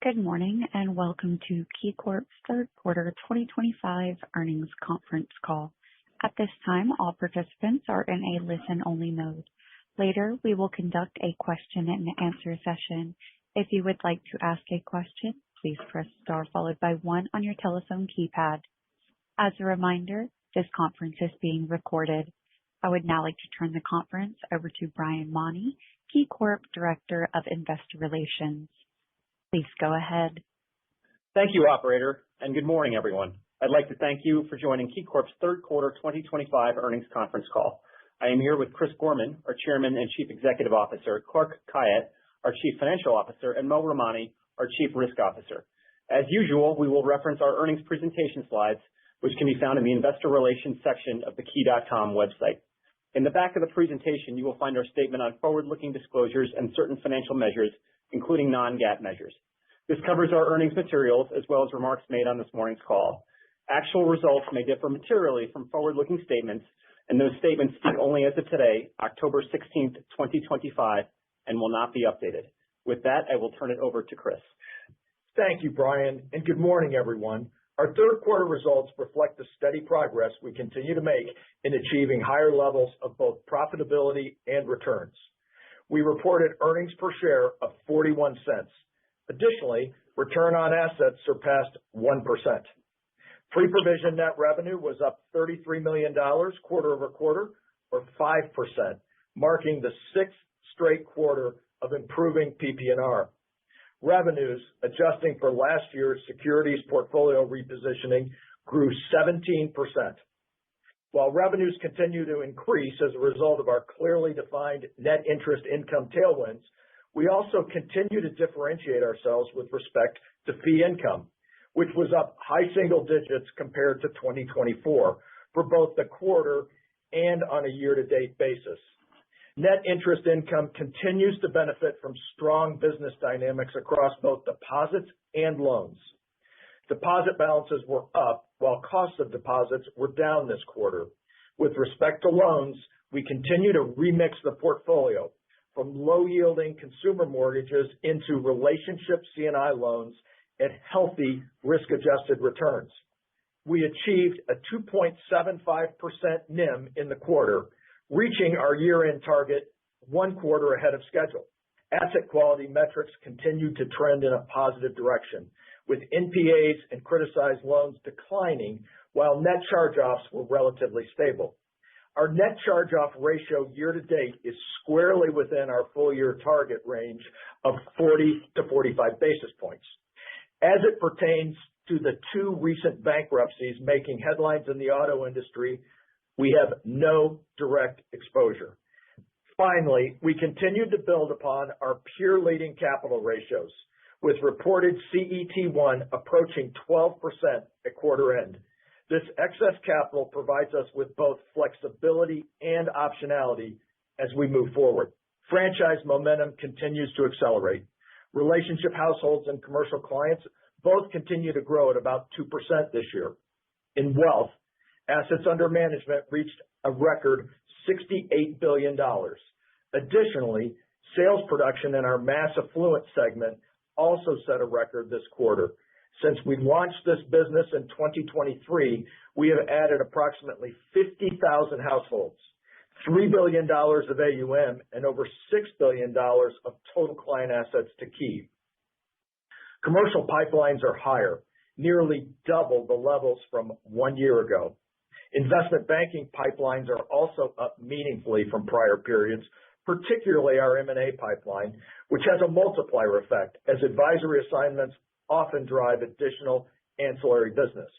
Good morning, and welcome to KeyCorp's third quarter 2025 earnings conference call. At this time, all participants are in a listen-only mode. Later, we will conduct a question-and-answer session. If you would like to ask a question, please press star followed by one on your telephone keypad. As a reminder, this conference is being recorded. I would now like to turn the conference over to Brian Mauney, KeyCorp Director of Investor Relations. Please go ahead. Thank you, Operator, and good morning, everyone. I'd like to thank you for joining KeyCorp's third quarter 2025 earnings conference call. I am here with Chris Gorman, our Chairman and Chief Executive Officer, Clark Khayat, our Chief Financial Officer, and Mo Ramani, our Chief Risk Officer. As usual, we will reference our earnings presentation slides, which can be found in the Investor Relations section of the Key.com website. In the back of the presentation, you will find our statement on forward-looking disclosures and certain financial measures, including non-GAAP measures. This covers our earnings materials as well as remarks made on this morning's call. Actual results may differ materially from forward-looking statements, and those statements speak only as of today, October 16th, 2025, and will not be updated. With that, I will turn it over to Chris. Thank you, Brian, and good morning, everyone. Our third quarter results reflect the steady progress we continue to make in achieving higher levels of both profitability and returns. We reported earnings per share of 41 cents. Additionally, return on assets surpassed 1%. Pre-provision net revenue was up $33 million quarter over quarter, or 5%, marking the sixth straight quarter of improving PP&R. Revenues, adjusting for last year's securities portfolio repositioning, grew 17%. While revenues continue to increase as a result of our clearly defined net interest income tailwinds, we also continue to differentiate ourselves with respect to fee income, which was up high single digits compared to 2024 for both the quarter and on a year-to-date basis. Net interest income continues to benefit from strong business dynamics across both deposits and loans. Deposit balances were up, while costs of deposits were down this quarter. With respect to loans, we continue to remix the portfolio from low-yielding consumer mortgages into relationship C&I loans at healthy risk-adjusted returns. We achieved a 2.75% NIM in the quarter, reaching our year-end target one quarter ahead of schedule. Asset quality metrics continue to trend in a positive direction, with NPAs and criticized loans declining while net charge-offs were relatively stable. Our net charge-off ratio year-to-date is squarely within our full-year target range of 40 to 45 basis points. As it pertains to the two recent bankruptcies making headlines in the auto industry, we have no direct exposure. Finally, we continue to build upon our peer-leading capital ratios, with reported CET1 approaching 12% at quarter end. This excess capital provides us with both flexibility and optionality as we move forward. Franchise momentum continues to accelerate. Relationship households and commercial clients both continue to grow at about 2% this year. In wealth, assets under management reached a record $68 billion. Additionally, sales production in our mass affluent segment also set a record this quarter. Since we launched this business in 2023, we have added approximately 50,000 households, $3 billion of AUM, and over $6 billion of total client assets to Key. Commercial pipelines are higher, nearly double the levels from 1 year ago. Investment banking pipelines are also up meaningfully from prior periods, particularly our M&A pipeline, which has a multiplier effect as advisory assignments often drive additional ancillary business.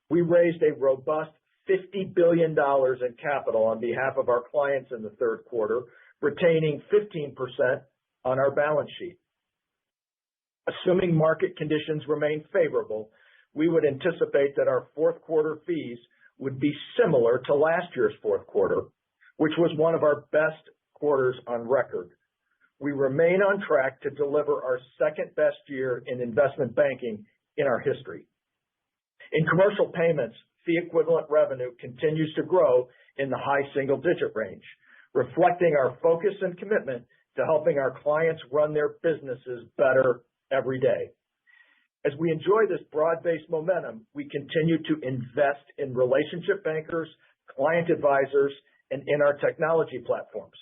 We raised a robust $50 billion in capital on behalf of our clients in the third quarter, retaining 15% on our balance sheet. Assuming market conditions remain favorable, we would anticipate that our fourth quarter fees would be similar to last year's fourth quarter, which was one of our best quarters on record. We remain on track to deliver our second best year in investment banking in our history. In commercial payments, fee equivalent revenue continues to grow in the high single-digit range, reflecting our focus and commitment to helping our clients run their businesses better every day. As we enjoy this broad-based momentum, we continue to invest in relationship bankers, client advisors, and in our technology platforms.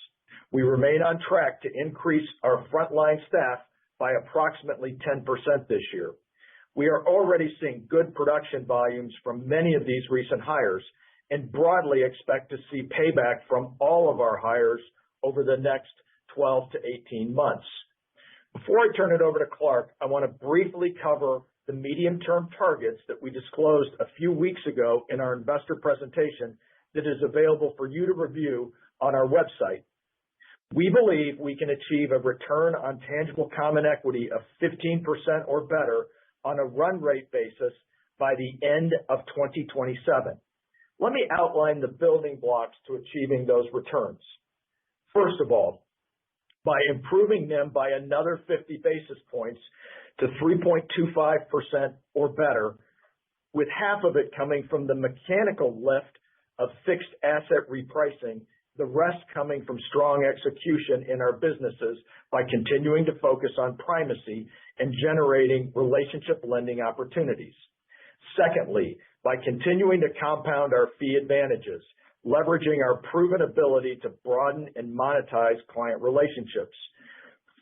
We remain on track to increase our frontline staff by approximately 10% this year. We are already seeing good production volumes from many of these recent hires and broadly expect to see payback from all of our hires over the next 12 to 18 months. Before I turn it over to Clark, I want to briefly cover the medium-term targets that we disclosed a few weeks ago in our investor presentation that is available for you to review on our website. We believe we can achieve a return on tangible common equity of 15% or better on a run rate basis by the end of 2027. Let me outline the building blocks to achieving those returns. First of all, by improving NIM by another 50 basis points to 3.25% or better, with half of it coming from the mechanical lift of fixed asset repricing, the rest coming from strong execution in our businesses by continuing to focus on primacy and generating relationship lending opportunities. Secondly, by continuing to compound our fee advantages, leveraging our proven ability to broaden and monetize client relationships.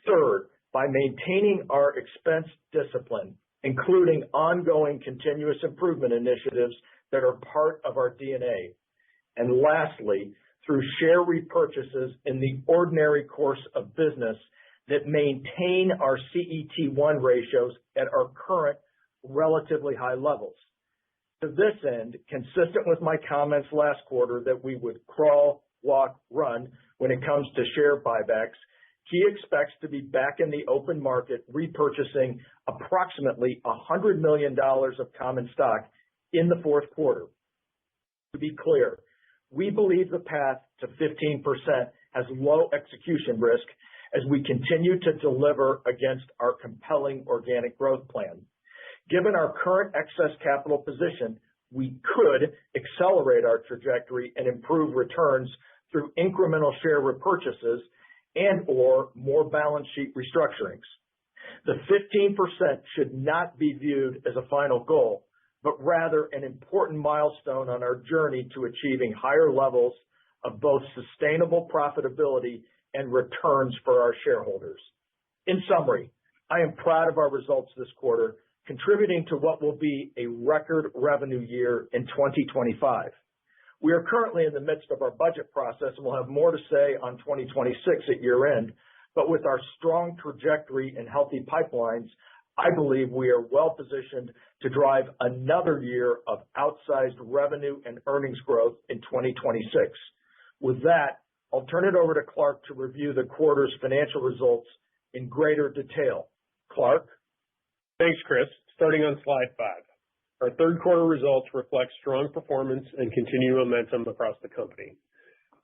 Third, by maintaining our expense discipline, including ongoing continuous improvement initiatives that are part of our DNA. And lastly, through share repurchases in the ordinary course of business that maintain our CET1 ratios at our current relatively high levels. To this end, consistent with my comments last quarter that we would crawl, walk, run when it comes to share buybacks, Key expects to be back in the open market repurchasing approximately $100 million of common stock in the fourth quarter. To be clear, we believe the path to 15% has low execution risk as we continue to deliver against our compelling organic growth plan. Given our current excess capital position, we could accelerate our trajectory and improve returns through incremental share repurchases and/or more balance sheet restructurings. The 15% should not be viewed as a final goal, but rather an important milestone on our journey to achieving higher levels of both sustainable profitability and returns for our shareholders. In summary, I am proud of our results this quarter, contributing to what will be a record revenue year in 2025. We are currently in the midst of our budget process and will have more to say on 2026 at year end, but with our strong trajectory and healthy pipelines, I believe we are well positioned to drive another year of outsized revenue and earnings growth in 2026. With that, I'll turn it over to Clark to review the quarter's financial results in greater detail. Clark? Thanks, Chris. Starting on slide 5. Our third quarter results reflect strong performance and continued momentum across the company.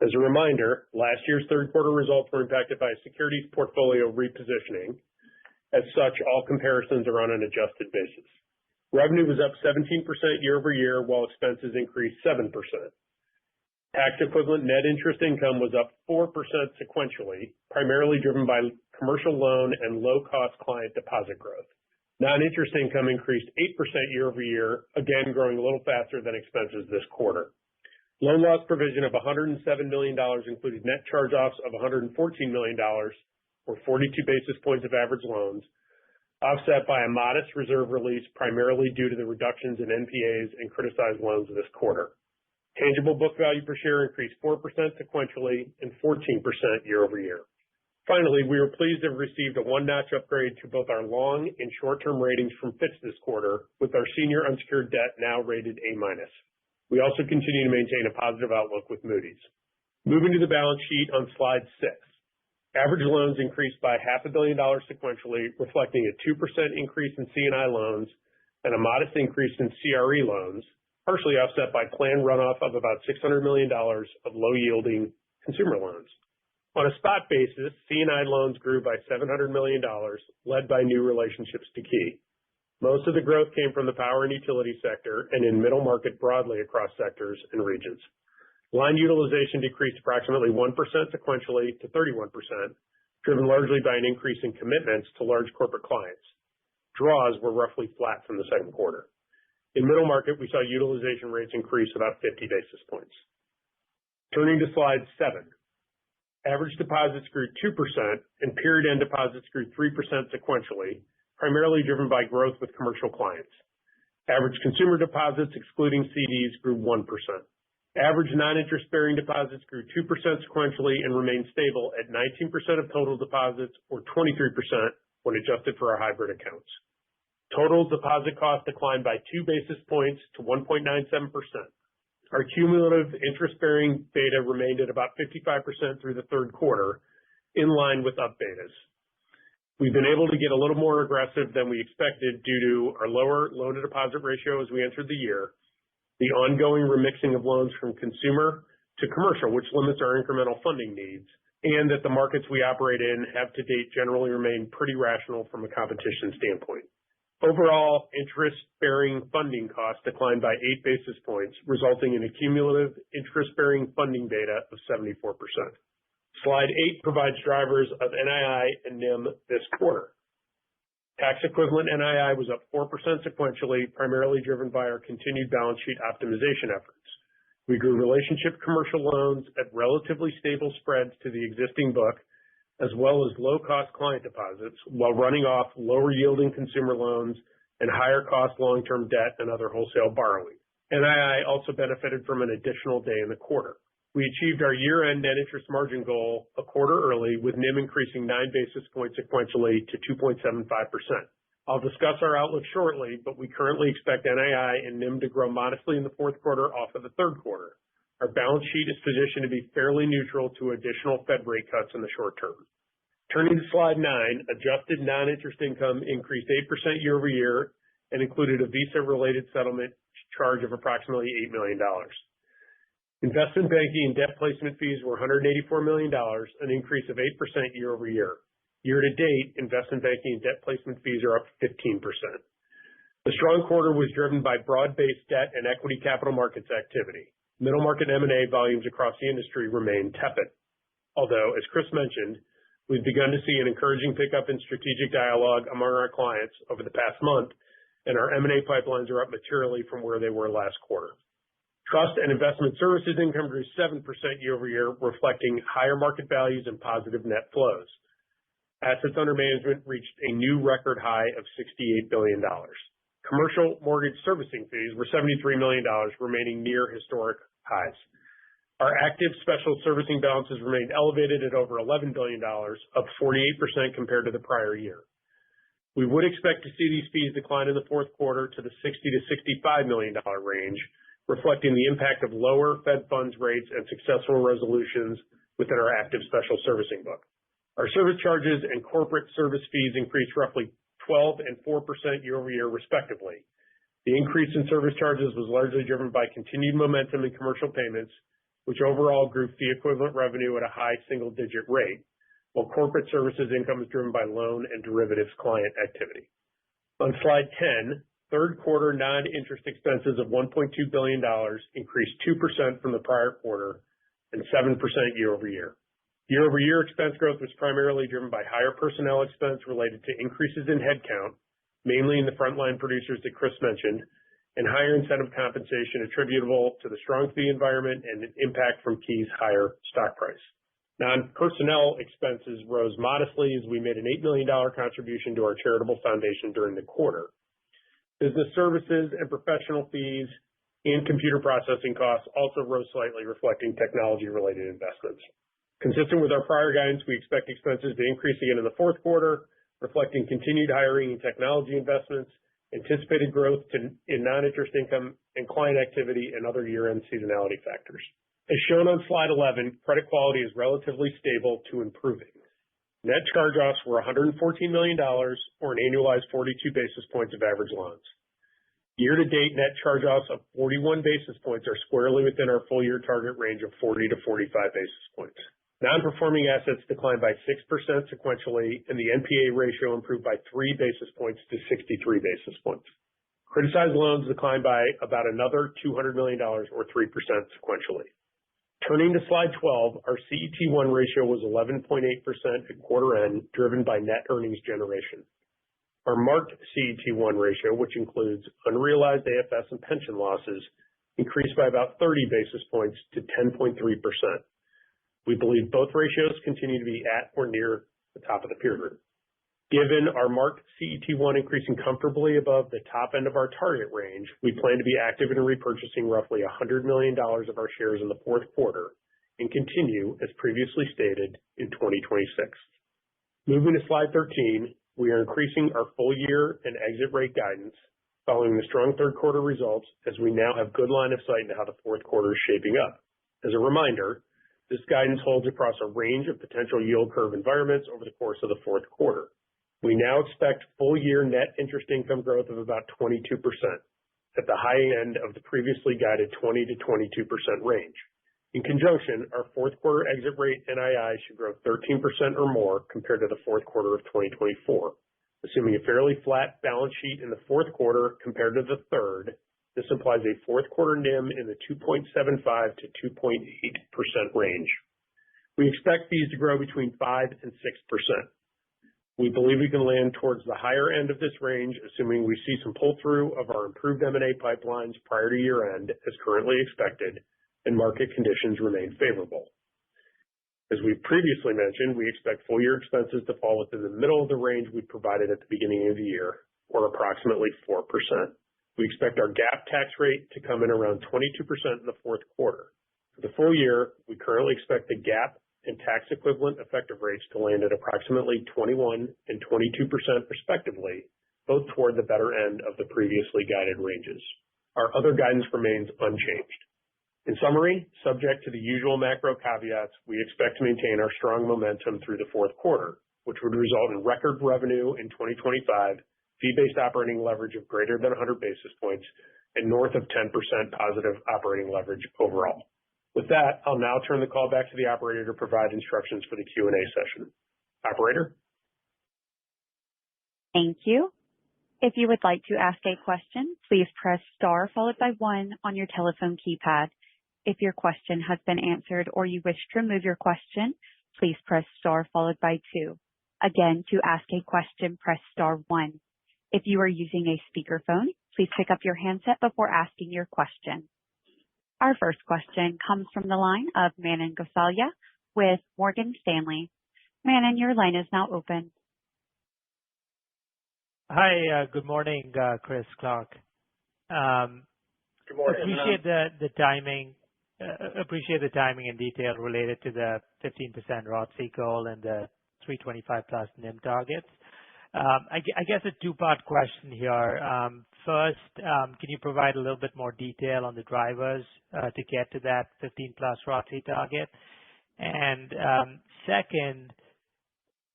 As a reminder, last year's third quarter results were impacted by a securities portfolio repositioning. As such, all comparisons are on an adjusted basis. Revenue was up 17% year over year, while expenses increased 7%. Tax equivalent net interest income was up 4% sequentially, primarily driven by commercial loan and low-cost client deposit growth. Non-interest income increased 8% year over year, again growing a little faster than expenses this quarter. Loan loss provision of $107 million included net charge-offs of $114 million, or 42 basis points of average loans, offset by a modest reserve release primarily due to the reductions in NPAs and criticized loans this quarter. Tangible book value per share increased 4% sequentially and 14% year over year. Finally, we were pleased to have received a one-notch upgrade to both our long and short-term ratings from Fitch this quarter, with our senior unsecured debt now rated A-. We also continue to maintain a positive outlook with Moody's. Moving to the balance sheet on slide 6. Average loans increased by $500 million sequentially, reflecting a 2% increase in C&I loans and a modest increase in CRE loans, partially offset by planned runoff of about $600 million of low-yielding consumer loans. On a spot basis, C&I loans grew by $700 million, led by new relationships to Key. Most of the growth came from the power and utility sector and in middle market broadly across sectors and regions. Line utilization decreased approximately 1% sequentially to 31%, driven largely by an increase in commitments to large corporate clients. Draws were roughly flat from the second quarter. In middle market, we saw utilization rates increase about 50 basis points. Turning to slide 7. Average deposits grew 2% and period-end deposits grew 3% sequentially, primarily driven by growth with commercial clients. Average consumer deposits, excluding CDs, grew 1%. Average non-interest-bearing deposits grew 2% sequentially and remained stable at 19% of total deposits, or 23% when adjusted for our hybrid accounts. Total deposit costs declined by 2 basis points to 1.97%. Our cumulative interest-bearing beta remained at about 55% through the third quarter, in line with up betas. We've been able to get a little more aggressive than we expected due to our lower loan-to-deposit ratio as we entered the year, the ongoing remixing of loans from consumer to commercial, which limits our incremental funding needs, and that the markets we operate in have to date generally remained pretty rational from a competition standpoint. Overall, interest-bearing funding costs declined by 8 basis points, resulting in a cumulative interest-bearing funding beta of 74%. Slide 8 provides drivers of NII and NIM this quarter. Tax equivalent NII was up 4% sequentially, primarily driven by our continued balance sheet optimization efforts. We grew relationship commercial loans at relatively stable spreads to the existing book, as well as low-cost client deposits, while running off lower-yielding consumer loans and higher-cost long-term debt and other wholesale borrowing. NII also benefited from an additional day in the quarter. We achieved our year-end net interest margin goal a quarter early, with NIM increasing 9 basis points sequentially to 2.75%. I'll discuss our outlook shortly, but we currently expect NII and NIM to grow modestly in the fourth quarter off of the third quarter. Our balance sheet is positioned to be fairly neutral to additional Fed rate cuts in the short term. Turning to slide 9, adjusted non-interest income increased 8% year over year and included a Visa-related settlement charge of approximately $8 million. Investment banking and debt placement fees were $184 million, an increase of 8% year over year. Year to date, investment banking and debt placement fees are up 15%. The strong quarter was driven by broad-based debt and equity capital markets activity. Middle market M&A volumes across the industry remain tepid. Although, as Chris mentioned, we've begun to see an encouraging pickup in strategic dialogue among our clients over the past month, and our M&A pipelines are up materially from where they were last quarter. Trust and investment services income grew 7% year over year, reflecting higher market values and positive net flows. Assets under management reached a new record high of $68 billion. Commercial mortgage servicing fees were $73 million, remaining near historic highs. Our active special servicing balances remained elevated at over $11 billion, up 48% compared to the prior year. We would expect to see these fees decline in the fourth quarter to the $60 to $65 million range, reflecting the impact of lower Fed funds rates and successful resolutions within our active special servicing book. Our service charges and corporate service fees increased roughly 12% and 4% year over year, respectively. The increase in service charges was largely driven by continued momentum in commercial payments, which overall grew fee equivalent revenue at a high single-digit rate, while corporate services income is driven by loan and derivatives client activity. On slide 10, third quarter non-interest expenses of $1.2 billion increased 2% from the prior quarter and 7% year over year. Year-over-year expense growth was primarily driven by higher personnel expense related to increases in headcount, mainly in the frontline producers that Chris mentioned, and higher incentive compensation attributable to the strong fee environment and impact from Key's higher stock price. Non-personnel expenses rose modestly as we made an $8 million contribution to our charitable foundation during the quarter. Business services and professional fees and computer processing costs also rose slightly, reflecting technology-related investments. Consistent with our prior guidance, we expect expenses to increase again in the fourth quarter, reflecting continued hiring and technology investments, anticipated growth in non-interest income and client activity, and other year-end seasonality factors. As shown on slide 11, credit quality is relatively stable to improving. Net charge-offs were $114 million, or an annualized 42 basis points of average loans. Year-to-date net charge-offs of 41 basis points are squarely within our full-year target range of 40 to 45 basis points. Non-performing assets declined by 6% sequentially, and the NPA ratio improved by 3 basis points to 63 basis points. Criticized loans declined by about another $200 million, or 3% sequentially. Turning to slide 12, our CET1 ratio was 11.8% at quarter end, driven by net earnings generation. Our marked CET1 ratio, which includes unrealized AFS and pension losses, increased by about 30 basis points to 10.3%. We believe both ratios continue to be at or near the top of the peer group. Given our marked CET1 increasing comfortably above the top end of our target range, we plan to be active in repurchasing roughly $100 million of our shares in the fourth quarter and continue, as previously stated, in 2026. Moving to slide 13, we are increasing our full year and exit rate guidance following the strong third quarter results, as we now have good line of sight into how the fourth quarter is shaping up. As a reminder, this guidance holds across a range of potential yield curve environments over the course of the fourth quarter. We now expect full year net interest income growth of about 22%, at the high end of the previously guided 20 to 22% range. In conjunction, our fourth quarter exit rate NII should grow 13% or more compared to the fourth quarter of 2024. Assuming a fairly flat balance sheet in the fourth quarter compared to the third, this implies a fourth quarter NIM in the 2.75 to 2.8% range. We expect these to grow between 5 and 6%. We believe we can land towards the higher end of this range, assuming we see some pull-through of our improved M&A pipelines prior to year-end, as currently expected, and market conditions remain favorable. As we previously mentioned, we expect full-year expenses to fall within the middle of the range we provided at the beginning of the year, or approximately 4%. We expect our GAAP tax rate to come in around 22% in the fourth quarter. For the full year, we currently expect the GAAP and tax equivalent effective rates to land at approximately 21 and 22% respectively, both toward the better end of the previously guided ranges. Our other guidance remains unchanged. In summary, subject to the usual macro caveats, we expect to maintain our strong momentum through the fourth quarter, which would result in record revenue in 2025, fee-based operating leverage of greater than 100 basis points, and north of 10% positive operating leverage overall. With that, I'll now turn the call back to the operator to provide instructions for the Q&A session. Operator? Thank you. If you would like to ask a question, please press star followed by 1 on your telephone keypad. If your question has been answered or you wish to remove your question, please press star followed by 2. Again, to ask a question, press star 1. If you are using a speakerphone, please pick up your handset before asking your question. Our first question comes from the line of Manan Gosalia with Morgan Stanley. Manan, your line is now open. Hi, good morning, Chris, Clark. Good morning. Appreciate the timing. Appreciate the timing and detail related to the 15% ROTCE goal and the 325 plus NIM targets. I guess a two-part question here. First, can you provide a little bit more detail on the drivers to get to that 15 plus ROTCE target? And second,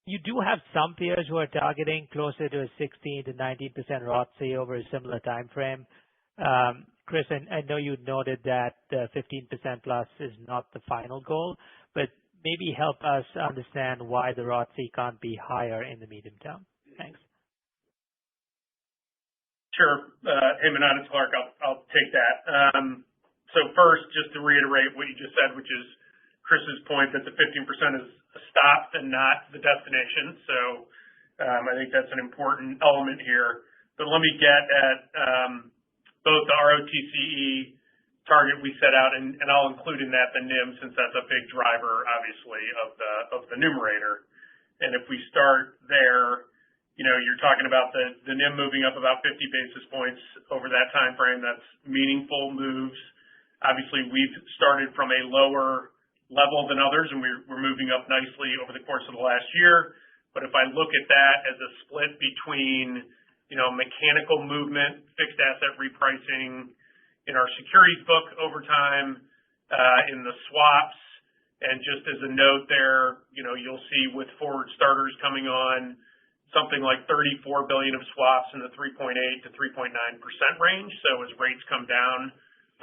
you do have some peers who are targeting closer to a 16 to 19% ROTCE over a similar time frame. Chris, I know you noted that 15% plus is not the final goal, but maybe help us understand why the ROTCE can't be higher in the medium term. Thanks. Sure. Hey, Manan, it's Clark. I'll take that. So first, just to reiterate what you just said, which is Chris's point that the 15% is a stop and not the destination. So I think that's an important element here. But let me get at both the ROTCE target we set out, and I'll include in that the NIM, since that's a big driver, obviously, of the numerator. And if we start there, you're talking about the NIM moving up about 50 basis points over that time frame. That's meaningful moves. Obviously, we've started from a lower level than others, and we're moving up nicely over the course of the last year. But if I look at that as a split between mechanical movement, fixed asset repricing in our securities book over time, in the swaps, and just as a note there, you'll see with forward starters coming on something like $34 billion of swaps in the 3.8 to 3.9% range. So as rates come down,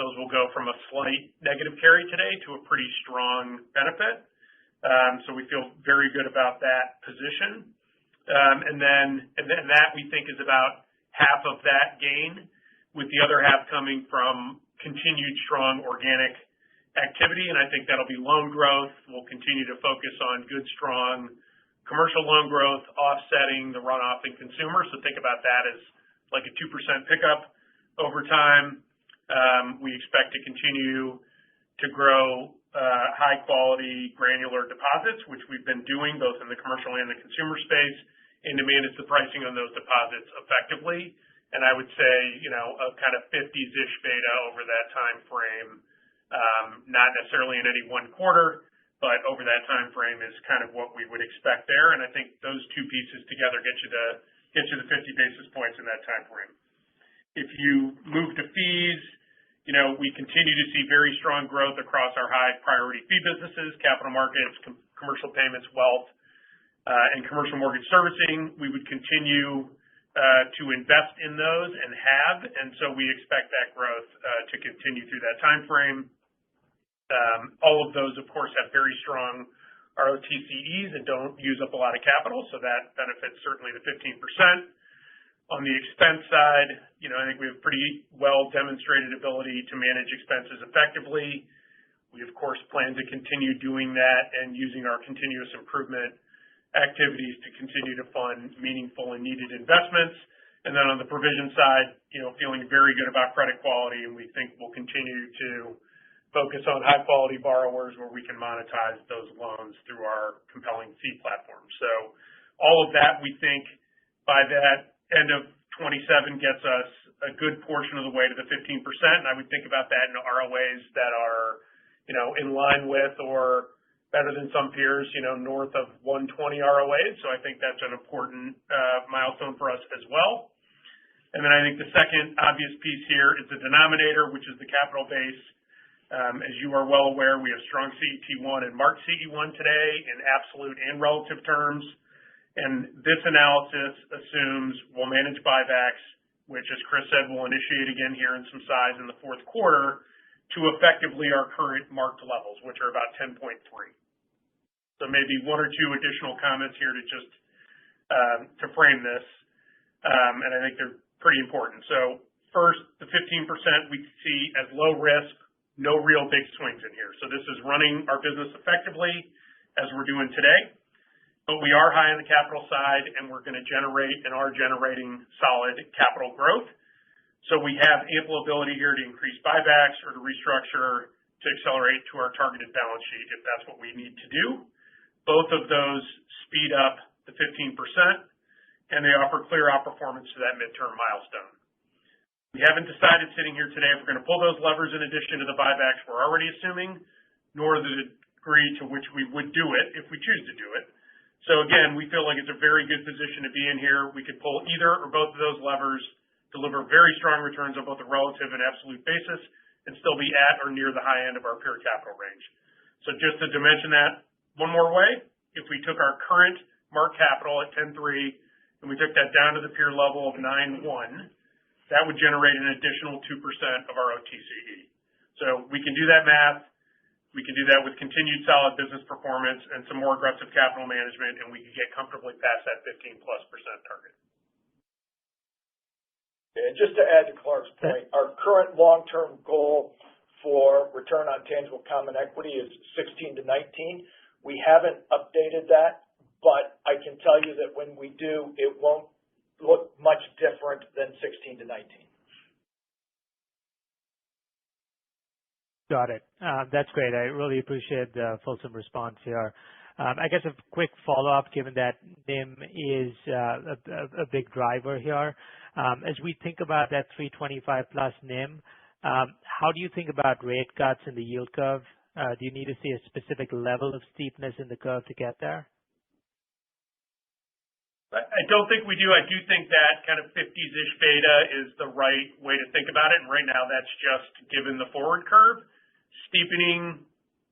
those will go from a slight negative carry today to a pretty strong benefit. So we feel very good about that position. And then that we think is about half of that gain, with the other half coming from continued strong organic activity. And I think that'll be loan growth. We'll continue to focus on good, strong commercial loan growth offsetting the runoff in consumer. So think about that as like a 2% pickup over time. We expect to continue to grow high quality granular deposits, which we've been doing both in the commercial and the consumer space, and to manage the pricing on those deposits effectively. And I would say, a kind of 50s-ish beta over that time frame, not necessarily in any one quarter, but over that time frame is kind of what we would expect there. And I think those two pieces together get you the 50 basis points in that time frame. If you move to fees, we continue to see very strong growth across our high priority fee businesses, capital markets, commercial payments, wealth, and commercial mortgage servicing. We would continue to invest in those and have, and so we expect that growth to continue through that time frame. All of those, of course, have very strong ROTCEs and don't use up a lot of capital, so that benefits certainly the 15%. On the expense side, I think we have pretty well demonstrated ability to manage expenses effectively. We, of course, plan to continue doing that and using our continuous improvement activities to continue to fund meaningful and needed investments. And then on the provision side, feeling very good about credit quality, and we think we'll continue to focus on high quality borrowers where we can monetize those loans through our compelling fee platform. So all of that, we think by that end of 27 gets us a good portion of the way to the 15%. And I would think about that in ROAs that are, in line with or better than some peers, north of 120 ROAs. So I think that's an important milestone for us as well. And then I think the second obvious piece here is the denominator, which is the capital base. As you are well aware, we have strong CET1 and marked CET1 today in absolute and relative terms. And this analysis assumes we'll manage buybacks, which, as Chris said, we'll initiate again here in some size in the fourth quarter to effectively our current marked levels, which are about 10.3. So maybe one or two additional comments here to just to frame this, and I think they're pretty important. So first, the 15% we see as low risk, no real big swings in here. So this is running our business effectively as we're doing today. But we are high on the capital side, and we're going to generate and are generating solid capital growth. So we have ample ability here to increase buybacks or to restructure to accelerate to our targeted balance sheet if that's what we need to do. Both of those speed up the 15%, and they offer clear outperformance to that midterm milestone. We haven't decided sitting here today if we're going to pull those levers in addition to the buybacks we're already assuming, nor the degree to which we would do it if we choose to do it. So again, we feel like it's a very good position to be in here. We could pull either or both of those levers, deliver very strong returns on both a relative and absolute basis, and still be at or near the high end of our peer capital range. So just to dimension that one more way, if we took our current mark capital at 10.3 and we took that down to the peer level of 9.1, that would generate an additional 2% of our OTCE. So we can do that math. We can do that with continued solid business performance and some more aggressive capital management, and we can get comfortably past that 15+% target. And just to add to Clark's point, our current long-term goal for return on tangible common equity is 16 to 19. We haven't updated that, but I can tell you that when we do, it won't look much different than 16 to 19. Got it. That's great. I really appreciate the fulsome response here. I guess a quick follow-up, given that NIM is a big driver here. As we think about that 325 plus NIM, how do you think about rate cuts in the yield curve? Do you need to see a specific level of steepness in the curve to get there? I don't think we do. I do think that kind of 50s-ish beta is the right way to think about it. And right now that's just given the forward curve. Steepening,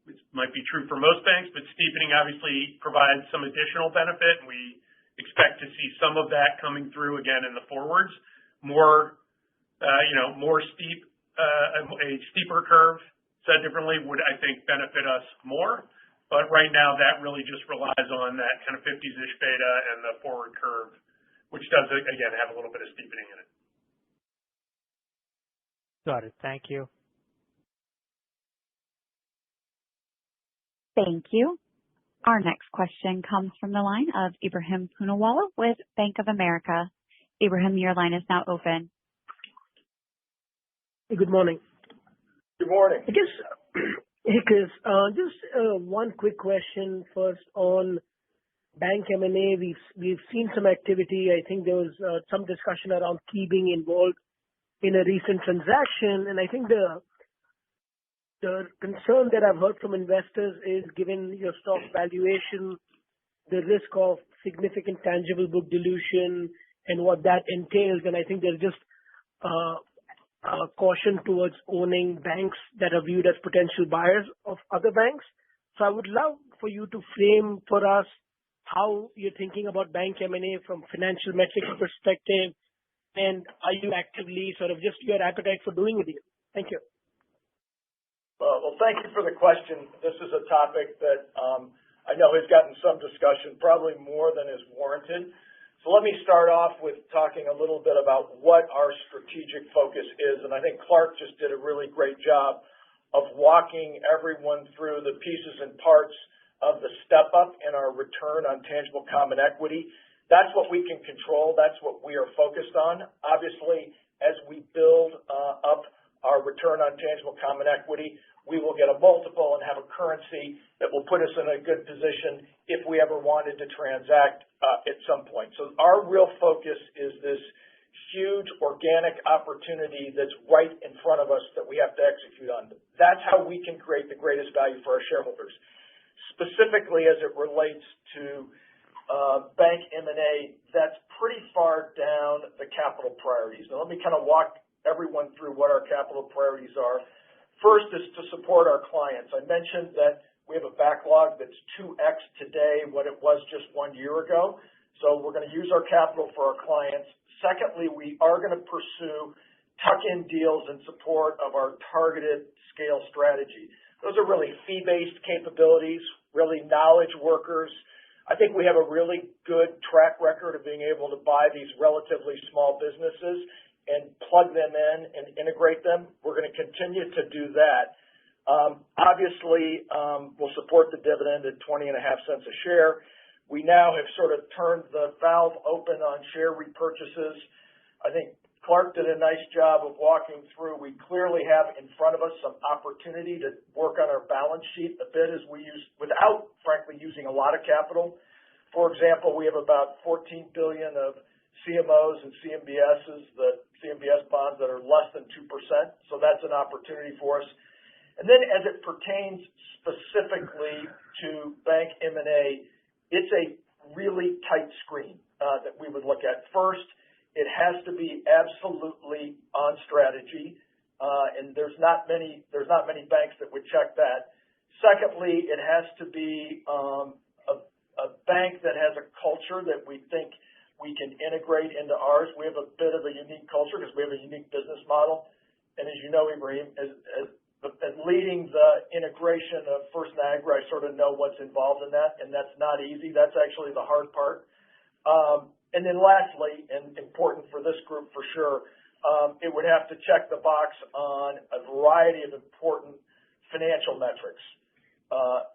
which might be true for most banks, but steepening obviously provides some additional benefit. And we expect to see some of that coming through again in the forwards. More steep, a steeper curve, said differently, would, I think, benefit us more. But right now, that really just relies on that kind of 50s-ish beta and the forward curve, which does, again, have a little bit of steepening in it. Got it. Thank you. Thank you. Our next question comes from the line of Ebrahim Poonawala with Bank of America. Ebrahim, your line is now open. Good morning. Good morning. I guess, hey Chris, just one quick question first on bank M&A. We've seen some activity. I think there was some discussion around Key being involved in a recent transaction, and I think the concern that I've heard from investors is, given your stock valuation, the risk of significant tangible book dilution and what that entails. And I think there's just caution towards owning banks that are viewed as potential buyers of other banks. So I would love for you to frame for us how you're thinking about bank M&A from financial metrics perspective, and are you actively sort of just your appetite for doing a deal? Thank you. Well, thank you for the question. This is a topic that I know has gotten some discussion, probably more than is warranted. So let me start off with talking a little bit about what our strategic focus is. And I think Clark just did a really great job of walking everyone through the pieces and parts of the step up in our return on tangible common equity. That's what we can control. That's what we are focused on. Obviously, as we build up our return on tangible common equity, we will get a multiple and have a currency that will put us in a good position if we ever wanted to transact at some point. So our real focus is this huge organic opportunity that's right in front of us that we have to execute on. That's how we can create the greatest value for our shareholders. Specifically as it relates to bank M&A, that's pretty far down the capital priorities. Now let me kind of walk everyone through what our capital priorities are. First is to support our clients. I mentioned that we have a backlog that's 2x today what it was just 1 year ago. So we're going to use our capital for our clients. Secondly, we are going to pursue tuck-in deals in support of our targeted scale strategy. Those are really fee-based capabilities, really knowledge workers. I think we have a really good track record of being able to buy these relatively small businesses and plug them in and integrate them. We're going to continue to do that. Obviously, we'll support the dividend at 20.5 cents a share. We now have sort of turned the valve open on share repurchases. I think Clark did a nice job of walking through. We clearly have in front of us some opportunity to work on our balance sheet a bit as we use, without frankly using a lot of capital. For example, we have about $14 billion of CMOs and CMBSs, the CMBS bonds that are less than 2%. So that's an opportunity for us. And then as it pertains specifically to bank M&A, it's a really tight screen that we would look at. First, it has to be absolutely on strategy, and there's not many banks that would check that. Secondly, it has to be a bank that has a culture that we think we can integrate into ours. We have a bit of a unique culture because we have a unique business model. And as you know, Ibrahim, as leading the integration of First Niagara, I sort of know what's involved in that, and that's not easy. That's actually the hard part. And then lastly, and important for this group for sure, it would have to check the box on a variety of important financial metrics,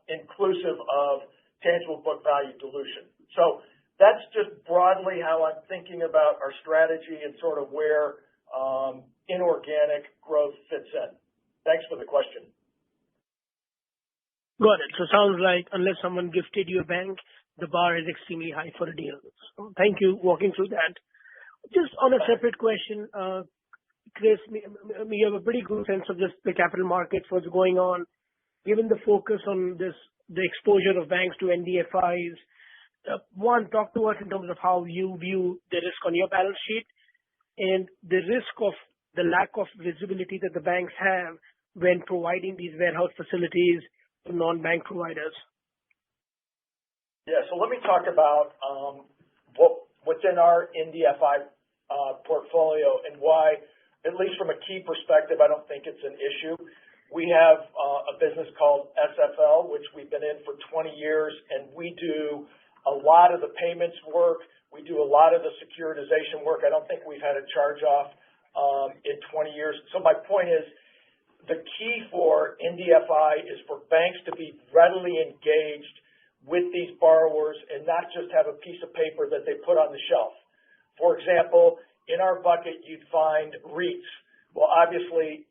inclusive of tangible book value dilution. So that's just broadly how I'm thinking about our strategy and sort of where inorganic growth fits in. Thanks for the question. Got it. So it sounds like unless someone gifted you a bank, the bar is extremely high for a deal. So thank you walking through that. Just on a separate question, Chris, you have a pretty good sense of just the capital markets, what's going on. Given the focus on this, the exposure of banks to NDFIs, one, talk to us in terms of how you view the risk on your balance sheet and the risk of the lack of visibility that the banks have when providing these warehouse facilities to non-bank providers. Yeah, so let me talk about what's in our NDFI portfolio and why, at least from a key perspective, I don't think it's an issue. We have a business called SFL, which we've been in for 20 years, and we do a lot of the payments work. We do a lot of the securitization work. I don't think we've had a charge-off in 20 years. So my point is, the key for NDFI is for banks to be readily engaged with these borrowers and not just have a piece of paper that they put on the shelf. For example, in our bucket, you'd find REITs. Well, obviously,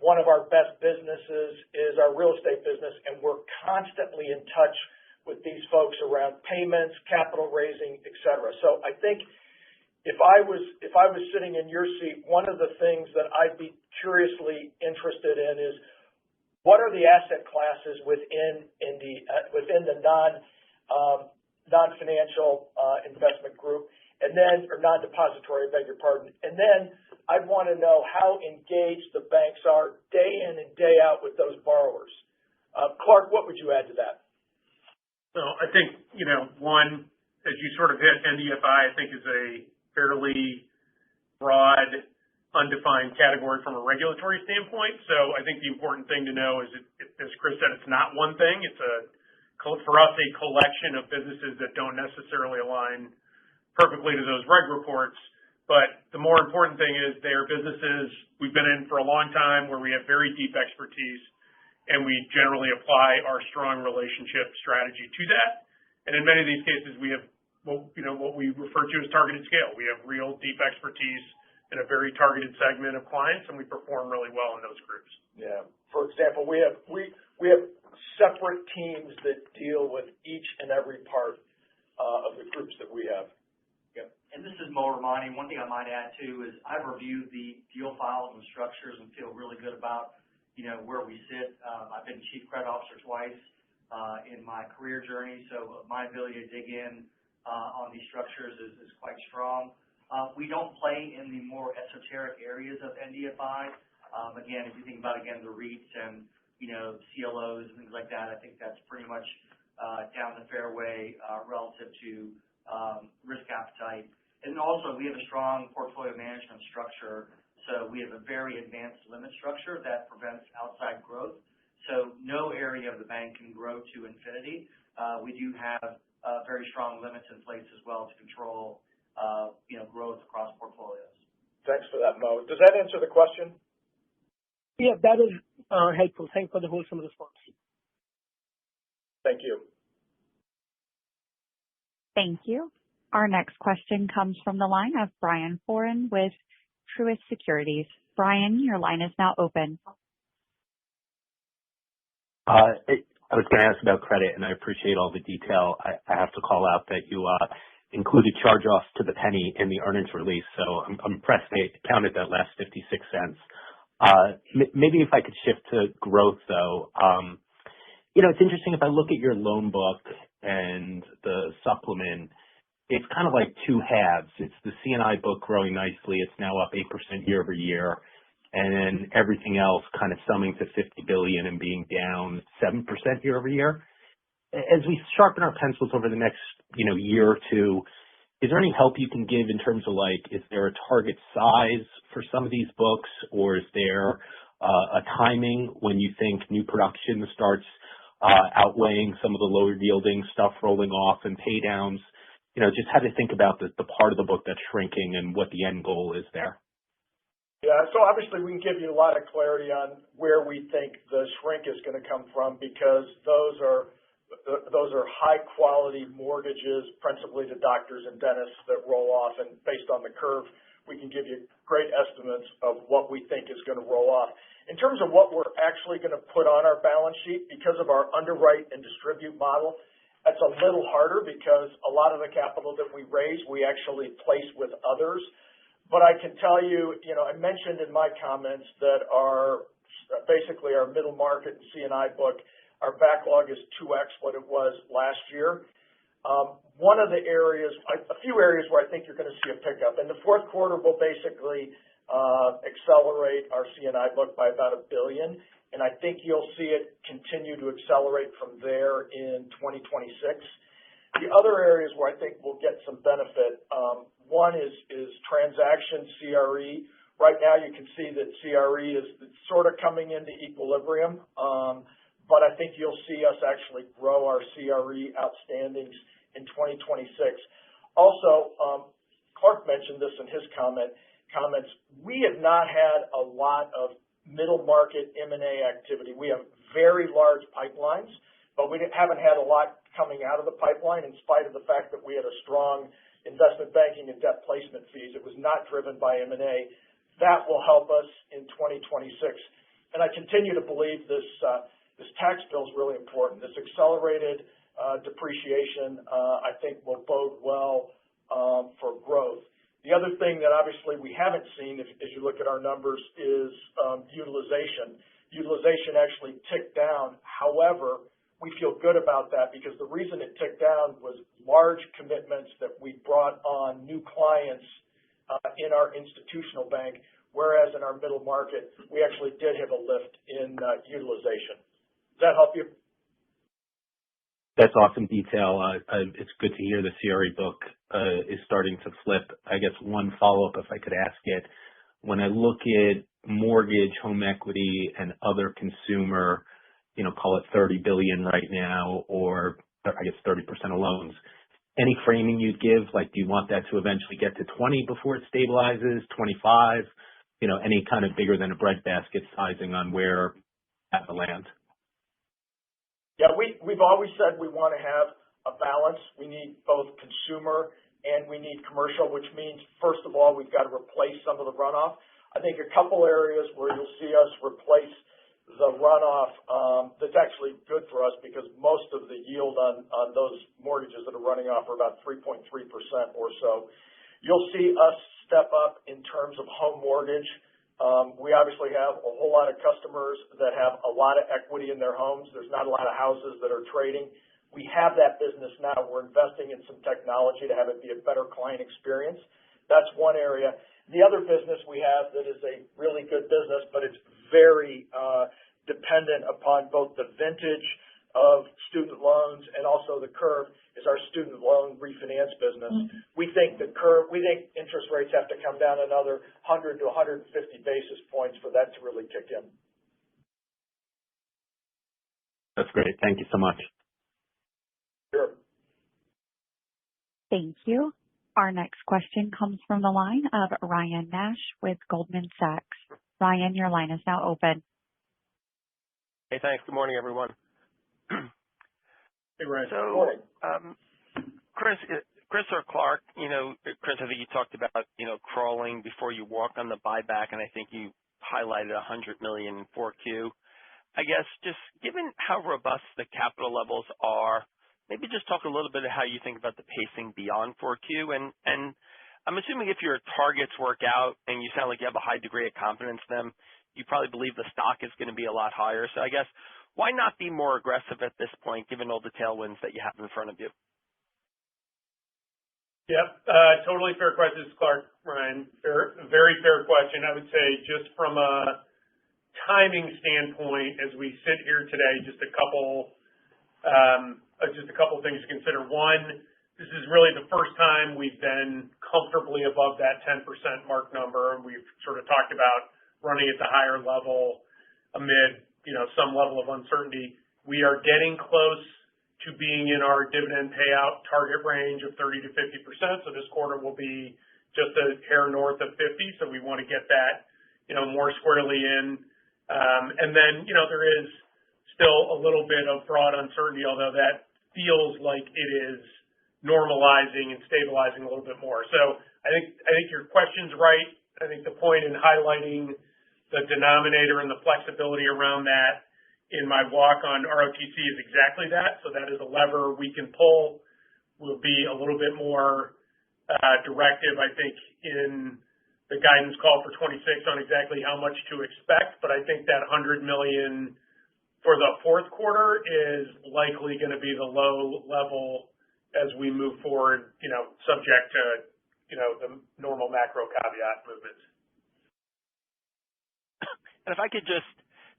one of our best businesses is our real estate business, and we're constantly in touch with these folks around payments, capital raising, et cetera. So I think if I was sitting in your seat, one of the things that I'd be curiously interested in is what are the asset classes within the non-financial investment group, and then, or non-depository, I beg your pardon, and then I'd want to know how engaged the banks are day in and day out with those borrowers. Clark, what would you add to that? So I think, one, as you sort of hit, NDFI, I think is a fairly broad, undefined category from a regulatory standpoint. So I think the important thing to know is, as Chris said, it's not one thing. It's for us, a collection of businesses that don't necessarily align perfectly to those reg reports. But the more important thing is they are businesses we've been in for a long time where we have very deep expertise, and we generally apply our strong relationship strategy to that. And in many of these cases, we have what we refer to as targeted scale. We have real deep expertise in a very targeted segment of clients, and we perform really well in those groups. Yeah. For example, we have separate teams that deal with each and every part of the groups that we have. And this is Mo Ramani. One thing I might add too is I've reviewed the deal files and structures and feel really good about where we sit. I've been chief credit officer twice in my career journey, so my ability to dig in on these structures is quite strong. We don't play in the more esoteric areas of NDFI. Again, if you think about the REITs and CLOs and things like that, I think that's pretty much down the fairway relative to risk appetite. And also, we have a strong portfolio management structure, so we have a very advanced limit structure that prevents outside growth. So no area of the bank can grow to infinity. We do have very strong limits in place as well to control growth across portfolios. Thanks for that, Mo. Does that answer the question? Yeah, that is helpful. Thanks for the wholesome response. Thank you. Thank you. Our next question comes from the line of Brian Foran with Truist Securities. Brian, your line is now open. I was going to ask about credit, and I appreciate all the detail. I have to call out that you included charge-offs to the penny in the earnings release, so I'm impressed they counted that last 56 cents. Maybe if I could shift to growth, though. It's interesting, if I look at your loan book and the supplement, it's kind of like two halves. It's the C&I book growing nicely. It's now up 8% year over year. And then everything else kind of summing to $50 billion and being down 7% year over year. As we sharpen our pencils over the next, year or two, is there any help you can give in terms of is there a target size for some of these books, or is there a timing when you think new production starts outweighing some of the lower yielding stuff rolling off and pay downs? Just how to think about the part of the book that's shrinking and what the end goal is there. Yeah, so obviously we can give you a lot of clarity on where we think the shrink is going to come from, because those are high quality mortgages, principally to doctors and dentists, that roll off, and based on the curve, we can give you great estimates of what we think is going to roll off. In terms of what we're actually going to put on our balance sheet, because of our underwrite and distribute model, that's a little harder because a lot of the capital that we raise, we actually place with others. But I can tell you, I mentioned in my comments that basically our middle market and C&I book, our backlog is 2x what it was last year. One of the areas, a few areas where I think you're going to see a pickup. In the fourth quarter, we'll basically accelerate our C&I book by about $1 billion, and I think you'll see it continue to accelerate from there in 2026. The other areas where I think we'll get some benefit, one is transaction CRE. Right now you can see that CRE is sort of coming into equilibrium, but I think you'll see us actually grow our CRE outstandings in 2026. Also, Clark mentioned this in his comments. We have not had a lot of middle market M&A activity. We have very large pipelines, but we haven't had a lot coming out of the pipeline in spite of the fact that we had a strong investment banking and debt placement fees. It was not driven by M&A. That will help us in 2026. And I continue to believe this tax bill is really important. This accelerated depreciation, I think, will bode well for growth. The other thing that obviously we haven't seen, as you look at our numbers, is utilization. Utilization actually ticked down. However, we feel good about that because the reason it ticked down was large commitments that we brought on new clients in our institutional bank, whereas in our middle market, we actually did have a lift in utilization. Does that help you? That's awesome detail. It's good to hear the CRE book is starting to flip. I guess one follow-up, if I could ask it. When I look at mortgage, home equity, and other consumer, call it $30 billion right now, or I guess 30% of loans. Any framing you'd give? Like, do you want that to eventually get to 20 before it stabilizes, 25? Any kind of bigger than a breadbasket sizing on where at the land? Yeah, we've always said we want to have a balance. We need both consumer and we need commercial, which means, first of all, we've got to replace some of the runoff. I think a couple areas where you'll see us replace the runoff, that's actually good for us because most of the yield on those mortgages that are running off are about 3.3% or so. You'll see us step up in terms of home mortgage. We obviously have a whole lot of customers that have a lot of equity in their homes. There's not a lot of houses that are trading. We have that business now. We're investing in some technology to have it be a better client experience. That's one area. The other business we have that is a really good business, but it's very dependent upon both the vintage of student loans and also the curve is our student loan refinance business. Mm-hmm. We think interest rates have to come down another 100 to 150 basis points for that to really kick in. That's great. Thank you so much. Sure. Thank you. Our next question comes from the line of Ryan Nash with Goldman Sachs. Ryan, your line is now open. Hey, thanks. Good morning, everyone. Hey, Ryan. Good morning. Chris or Clark, Chris, I think you talked about, crawling before you walk on the buyback, and I think you highlighted $100 million in 4Q. I guess just given how robust the capital levels are, maybe just talk a little bit of how you think about the pacing beyond 4Q. And I'm assuming if your targets work out and you sound like you have a high degree of confidence in them, you probably believe the stock is going to be a lot higher. So I guess why not be more aggressive at this point, given all the tailwinds that you have in front of you? Yep. Totally fair question. This is Clark, Ryan. Very fair question. I would say just from a timing standpoint, as we sit here today, just a couple things to consider. One, this is really the first time we've been comfortably above that 10% mark number, and we've sort of talked about running at the higher level amid, some level of uncertainty. We are getting close to being in our dividend payout target range of 30 to 50%. So this quarter will be just a hair north of 50. So we want to get that, more squarely in. And then, there is still a little bit of broad uncertainty, although that feels like it is normalizing and stabilizing a little bit more. So I think your question's right. I think the point in highlighting the denominator and the flexibility around that in my walk on ROTC is exactly that. So that is a lever we can pull. We'll be a little bit more directive, I think, in the guidance call for 26 on exactly how much to expect. But I think that $100 million for the fourth quarter is likely going to be the low level as we move forward, subject to, the normal macro caveat movements. And if I could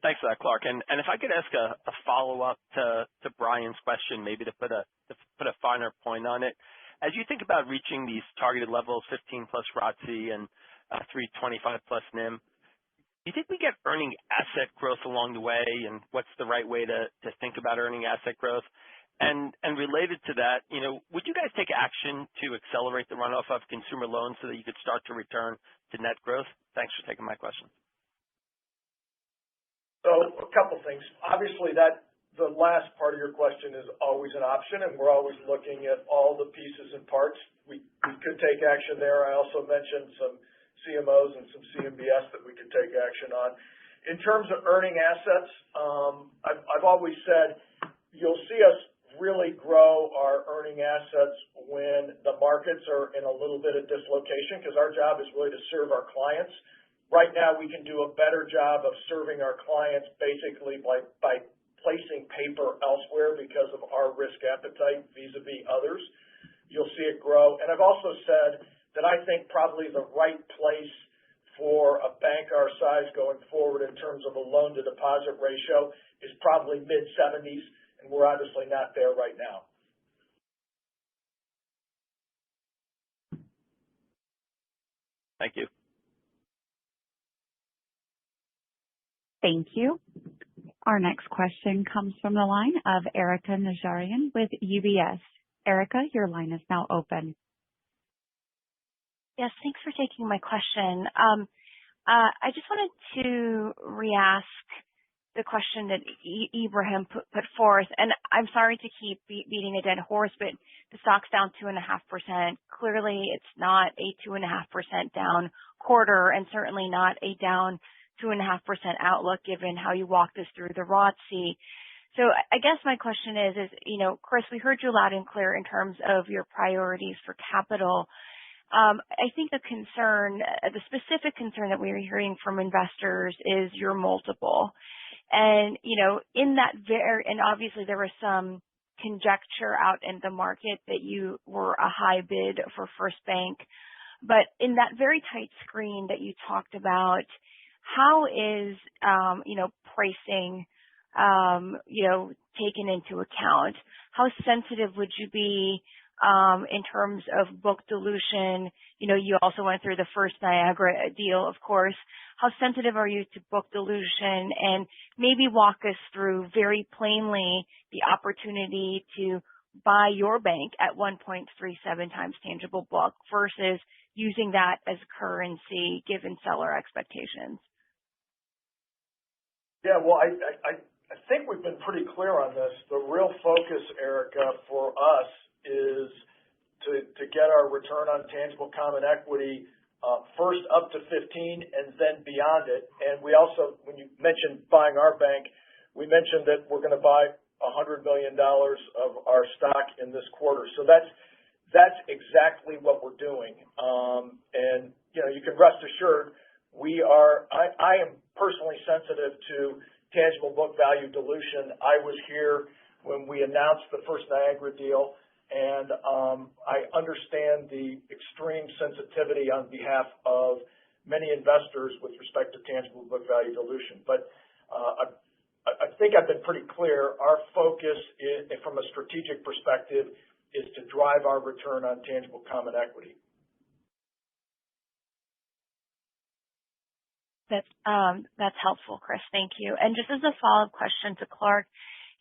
thanks for that, Clark. And if I could ask a follow-up to Brian's question, maybe to put a finer point on it. As you think about reaching these targeted levels, 15 plus ROTCE and 325 plus NIM, do you think we get earning asset growth along the way, and what's the right way to think about earning asset growth? And related to that, would you guys take action to accelerate the runoff of consumer loans so that you could start to return to net growth? Thanks for taking my question. So a couple things. Obviously, the last part of your question is always an option, and we're always looking at all the pieces and parts. We could take action there. I also mentioned some CMOs and some CMBS that we could take action on. In terms of earning assets, I've always said you'll see us really grow our earning assets when the markets are in a little bit of dislocation, because our job is really to serve our clients. Right now, we can do a better job of serving our clients basically by placing paper elsewhere because of our risk appetite vis-a-vis others. You'll see it grow. And I've also said that I think probably the right place for a bank our size going forward in terms of a loan-to-deposit ratio is probably mid-70s, and we're obviously not there right now. Thank you. Thank you. Our next question comes from the line of Erika Najarian with UBS. Erika, your line is now open. Yes, thanks for taking my question. I just wanted to re-ask the question that Ibrahim put forth, and I'm sorry to keep beating a dead horse, but the stock's down 2.5%. Clearly, it's not a 2.5% down quarter, and certainly not a down 2.5% outlook given how you walked us through the ROTCE. So I guess my question is, Chris, we heard you loud and clear in terms of your priorities for capital. I think the specific concern that we're hearing from investors is your multiple. And, and obviously there was some conjecture out in the market that you were a high bid for First Bank. But in that very tight screen that you talked about, how is, pricing, taken into account? How sensitive would you be in terms of book dilution? You also went through the First Niagara deal, of course. How sensitive are you to book dilution? And maybe walk us through very plainly the opportunity to buy your bank at 1.37 times tangible book versus using that as currency given seller expectations. Yeah, well, I think we've been pretty clear on this. The real focus, Erika, for us is to get our return on tangible common equity first up to 15 and then beyond it. And we also, when you mentioned buying our bank, we mentioned that we're going to buy $100 million of our stock in this quarter. So that's exactly what we're doing. And you can rest assured I am personally sensitive to tangible book value dilution. I was here when we announced the First Niagara deal, and I understand the extreme sensitivity on behalf of many investors with respect to tangible book value dilution. But I think I've been pretty clear. Our focus from a strategic perspective is to drive our return on tangible common equity. That's helpful, Chris. Thank you. And just as a follow-up question to Clark,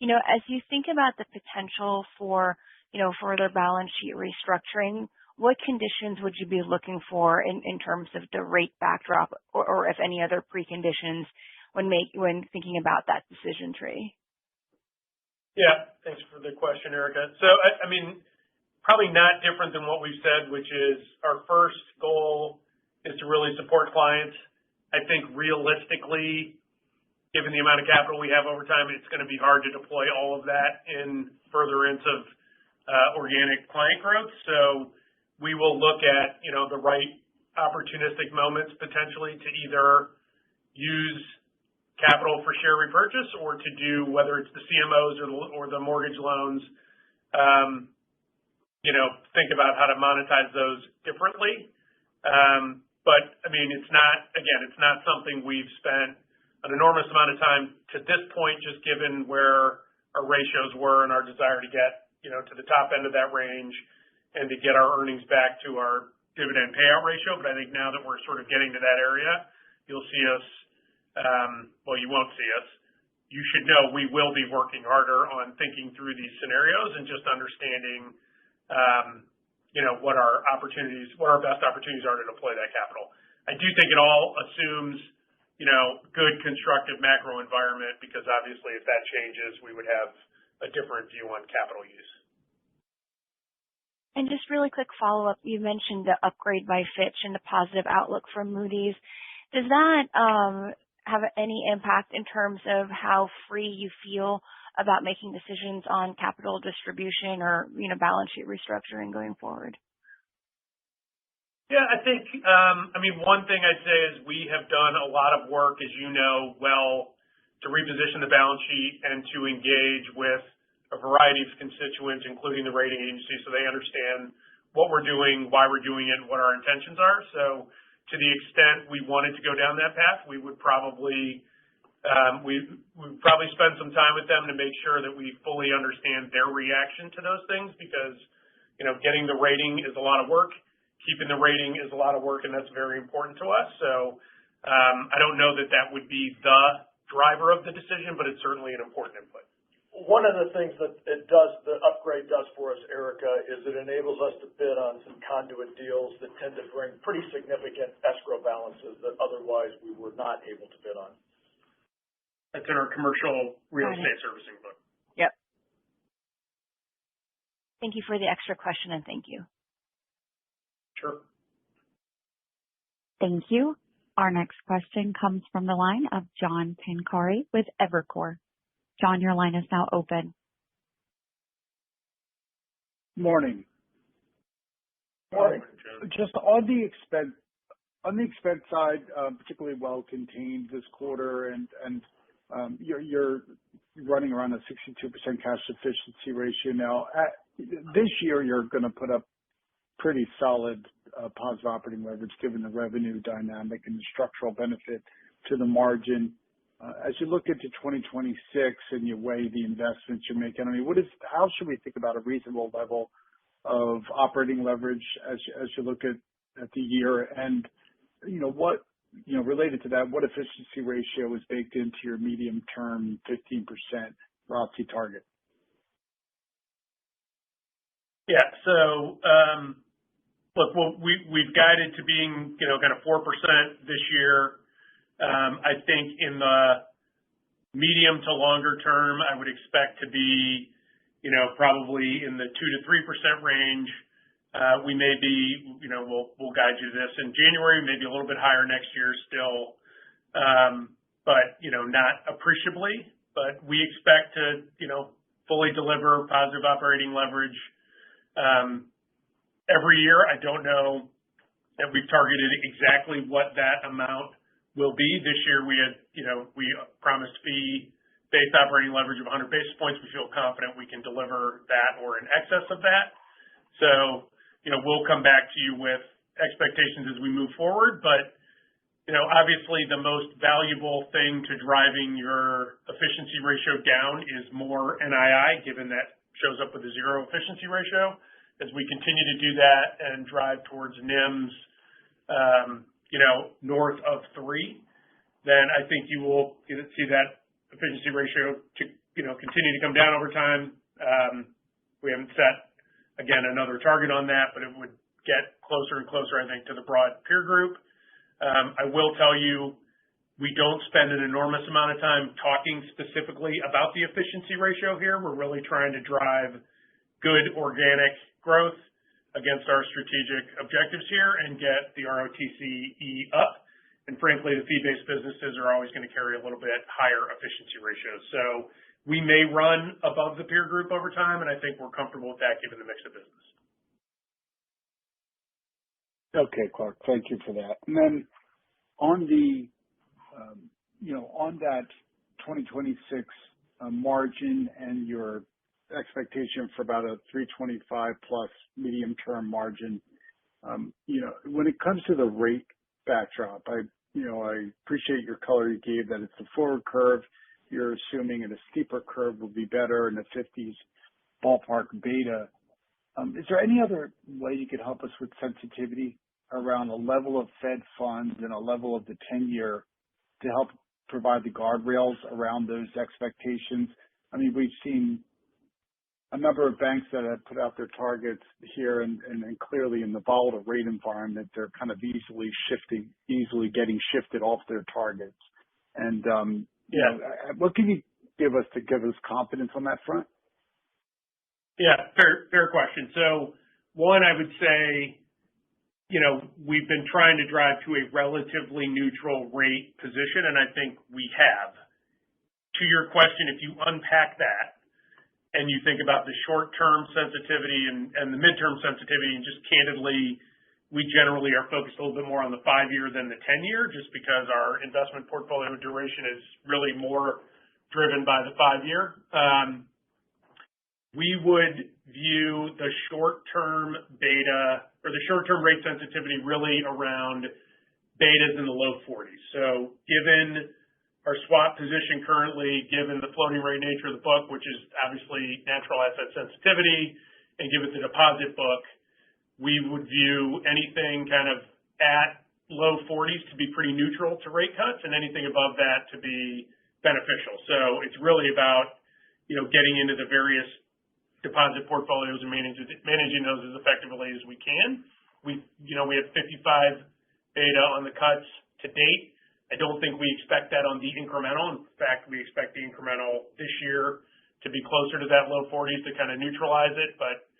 as you think about the potential for, further balance sheet restructuring, what conditions would you be looking for in terms of the rate backdrop or if any other preconditions when thinking about that decision tree? Yeah, thanks for the question, Erika. So, probably not different than what we've said, which is our first goal is to really support clients. I think realistically, given the amount of capital we have over time, it's going to be hard to deploy all of that in furtherance of organic client growth. So we will look at, the right opportunistic moments potentially to either use capital for share repurchase or to do, whether it's the CMOs or the mortgage loans, think about how to monetize those differently. But it's not something we've spent an enormous amount of time to this point, just given where our ratios were and our desire to get, to the top end of that range and to get our earnings back to our dividend payout ratio. But I think now that we're sort of getting to that area, you'll see us, you won't see us. You should know we will be working harder on thinking through these scenarios and just understanding, what our best opportunities are to deploy that capital. I do think it all assumes good constructive macro environment, because obviously if that changes, we would have a different view on capital use. And just really quick follow-up, you mentioned the upgrade by Fitch and the positive outlook from Moody's. Does that have any impact in terms of how free you feel about making decisions on capital distribution or, balance sheet restructuring going forward? Yeah, I think, one thing I'd say is we have done a lot of work, as you know well, to reposition the balance sheet and to engage with a variety of constituents, including the rating agency, so they understand what we're doing, why we're doing it, and what our intentions are. So to the extent we wanted to go down that path, we would probably spend some time with them to make sure that we fully understand their reaction to those things, because, getting the rating is a lot of work. Keeping the rating is a lot of work, and that's very important to us. So I don't know that would be the driver of the decision, but it's certainly an important input. One of the things that the upgrade does for us, Erica, is it enables us to bid on some conduit deals that tend to bring pretty significant escrow balances that otherwise we were not able to bid on. That's in our commercial real estate servicing book. Yep. Thank you for the extra question, and thank you. Sure. Thank you. Our next question comes from the line of John Pancari with Evercore. John, your line is now open. Morning. Morning. Just on the expense side, particularly well contained this quarter, and you're running around a 62% cash efficiency ratio now. This year, you're going to put up pretty solid positive operating leverage given the revenue dynamic and the structural benefit to the margin. As you look into 2026 and you weigh the investments you're making, how should we think about a reasonable level of operating leverage as you look at the year? And, related to that, what efficiency ratio is baked into your medium-term 15% ROTCE target? Yeah. So, look, we've guided to being, kind of 4% this year. I think in the medium to longer term, I would expect to be, probably in the 2 to 3% range. We may be, we'll guide you to this in January, maybe a little bit higher next year still, but, not appreciably. But we expect to, fully deliver positive operating leverage every year. I don't know that we've targeted exactly what that amount will be. This year we had, we promised fee-based operating leverage of 100 basis points. We feel confident we can deliver that or in excess of that. So, we'll come back to you with expectations as we move forward. But, obviously the most valuable thing to driving your efficiency ratio down is more NII, given that shows up with a zero efficiency ratio. As we continue to do that and drive towards NIMs, north of 3, then I think you will see that efficiency ratio to, continue to come down over time. We haven't set, again, another target on that, but it would get closer and closer, I think, to the broad peer group. I will tell you, we don't spend an enormous amount of time talking specifically about the efficiency ratio here. We're really trying to drive good organic growth against our strategic objectives here and get the ROTCE up. And frankly, the fee-based businesses are always going to carry a little bit higher efficiency ratios. So we may run above the peer group over time, and I think we're comfortable with that given the mix of business. Okay, Clark, thank you for that. And then on the, on that 2026 margin and your expectation for about a 325 plus medium-term margin, when it comes to the rate backdrop, I appreciate your color you gave that it's a forward curve. You're assuming that a steeper curve will be better in the 50s ballpark beta. Is there any other way you could help us with sensitivity around a level of Fed funds and a level of the 10-year to help provide the guardrails around those expectations? We've seen a number of banks that have put out their targets here, and clearly in the volatile rate environment, they're kind of easily getting shifted off their targets. And what can you give us to give us confidence on that front? Yeah, fair question. So one, I would say, we've been trying to drive to a relatively neutral rate position, and I think we have. To your question, if you unpack that and you think about the short-term sensitivity and the midterm sensitivity, and just candidly, we generally are focused a little bit more on the 5-year than the 10-year, just because our investment portfolio duration is really more driven by the 5-year. We would view the short-term beta or the short-term rate sensitivity really around betas in the low 40s. So given our swap position currently, given the floating rate nature of the book, which is obviously natural asset sensitivity, and given the deposit book, we would view anything kind of at low 40s to be pretty neutral to rate cuts, and anything above that to be beneficial. So it's really about, getting into the various deposit portfolios and managing those as effectively as we can. We have 55 beta on the cuts to date. I don't think we expect that on the incremental. In fact, we expect the incremental this year to be closer to that low 40s to kind of neutralize it, but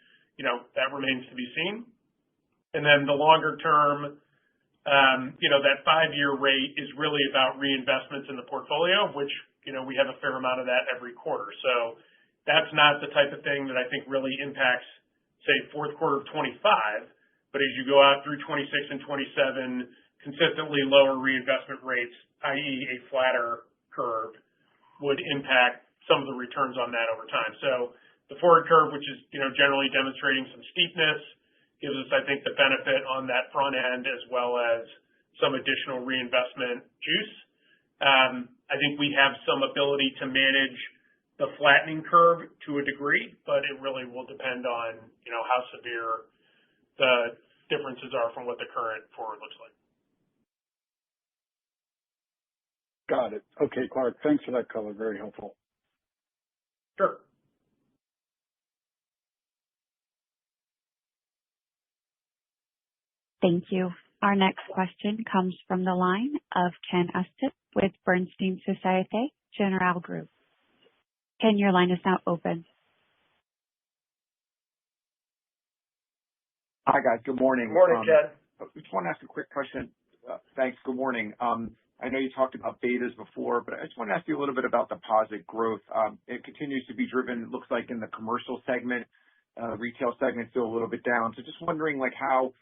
that remains to be seen. And then the longer term, that 5-year rate is really about reinvestments in the portfolio, which we have a fair amount of that every quarter. So that's not the type of thing that I think really impacts, say, fourth quarter of 25. But as you go out through 26 and 27, consistently lower reinvestment rates, i.e. a flatter curve, would impact some of the returns on that over time. So the forward curve, which is, generally demonstrating some steepness, gives us, I think, the benefit on that front end as well as some additional reinvestment juice. I think we have some ability to manage the flattening curve to a degree, but it really will depend on, how severe the differences are from what the current forward looks like. Got it. Okay, Clark, thanks for that color. Very helpful. Sure. Thank you. Our next question comes from the line of Ken Usdin with Bernstein Societe Generale Group. Ken, your line is now open. Hi, guys. Good morning. Good morning, Ken. I just want to ask a quick question. Thanks. Good morning. I know you talked about betas before, but I just want to ask you a little bit about deposit growth. It continues to be driven, looks like, in the commercial segment. Retail segment still a little bit down. So just wondering, how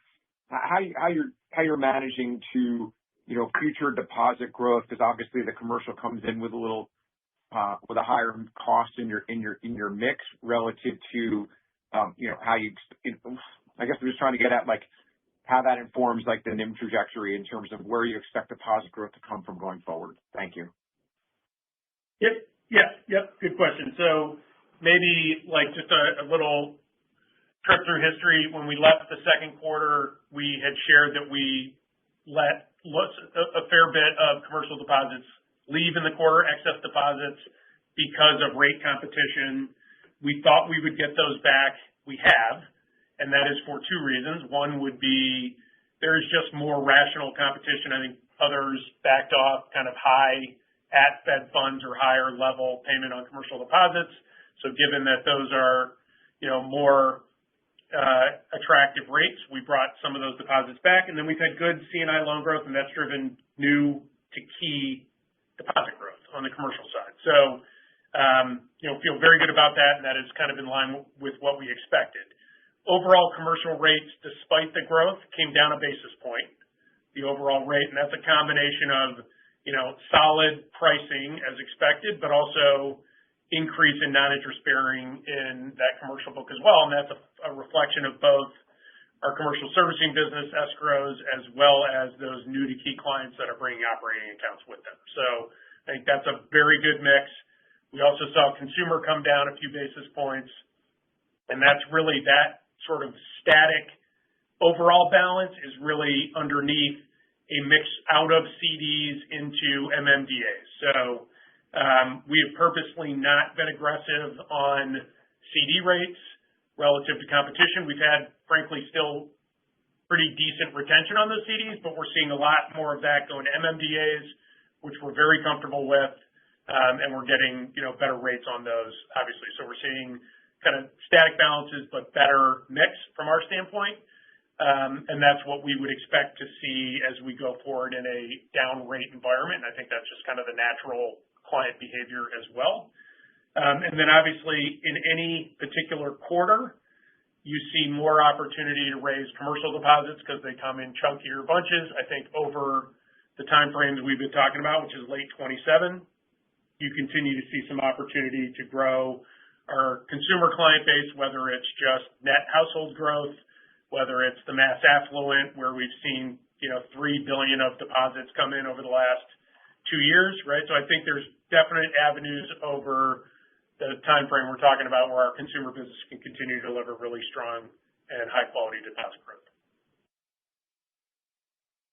you're managing to, future deposit growth, because obviously the commercial comes in with with a higher cost in your mix relative to, how you, I guess I'm just trying to get at how that informs the NIM trajectory in terms of where you expect deposit growth to come from going forward. Thank you. Yep. Good question. So maybe just a little trip through history. When we left the second quarter, we had shared that we let a fair bit of commercial deposits leave in the quarter, excess deposits, because of rate competition. We thought we would get those back. We have, and that is for two reasons. One would be there is just more rational competition. I think others backed off kind of high at Fed funds or higher level payment on commercial deposits. So given that those are, more attractive rates, we brought some of those deposits back, and then we've had good C&I loan growth, and that's driven new to key deposit growth on the commercial side. So, feel very good about that, and that is kind of in line with what we expected. Overall commercial rates, despite the growth, came down a basis point, the overall rate, and that's a combination of, solid pricing as expected, but also increase in non-interest bearing in that commercial book as well. And that's a reflection of both our commercial servicing business, escrows, as well as those new to key clients that are bringing operating accounts with them. So I think that's a very good mix. We also saw consumer come down a few basis points, and that's really that sort of static overall balance is really underneath a mix out of CDs into MMDAs. So we have purposely not been aggressive on CD rates relative to competition. We've had, frankly, still pretty decent retention on those CDs, but we're seeing a lot more of that going to MMDAs, which we're very comfortable with, and we're getting, better rates on those, obviously. So we're seeing kind of static balances, but better mix from our standpoint. And that's what we would expect to see as we go forward in a down rate environment. And I think that's just kind of the natural client behavior as well. And then obviously in any particular quarter, you see more opportunity to raise commercial deposits because they come in chunkier bunches. I think over the time frames we've been talking about, which is late 27, you continue to see some opportunity to grow our consumer client base, whether it's just net household growth, whether it's the mass affluent, where we've seen, $3 billion of deposits come in over the last 2 years, right? So I think there's definite avenues over the time frame we're talking about where our consumer business can continue to deliver really strong and high quality deposit growth.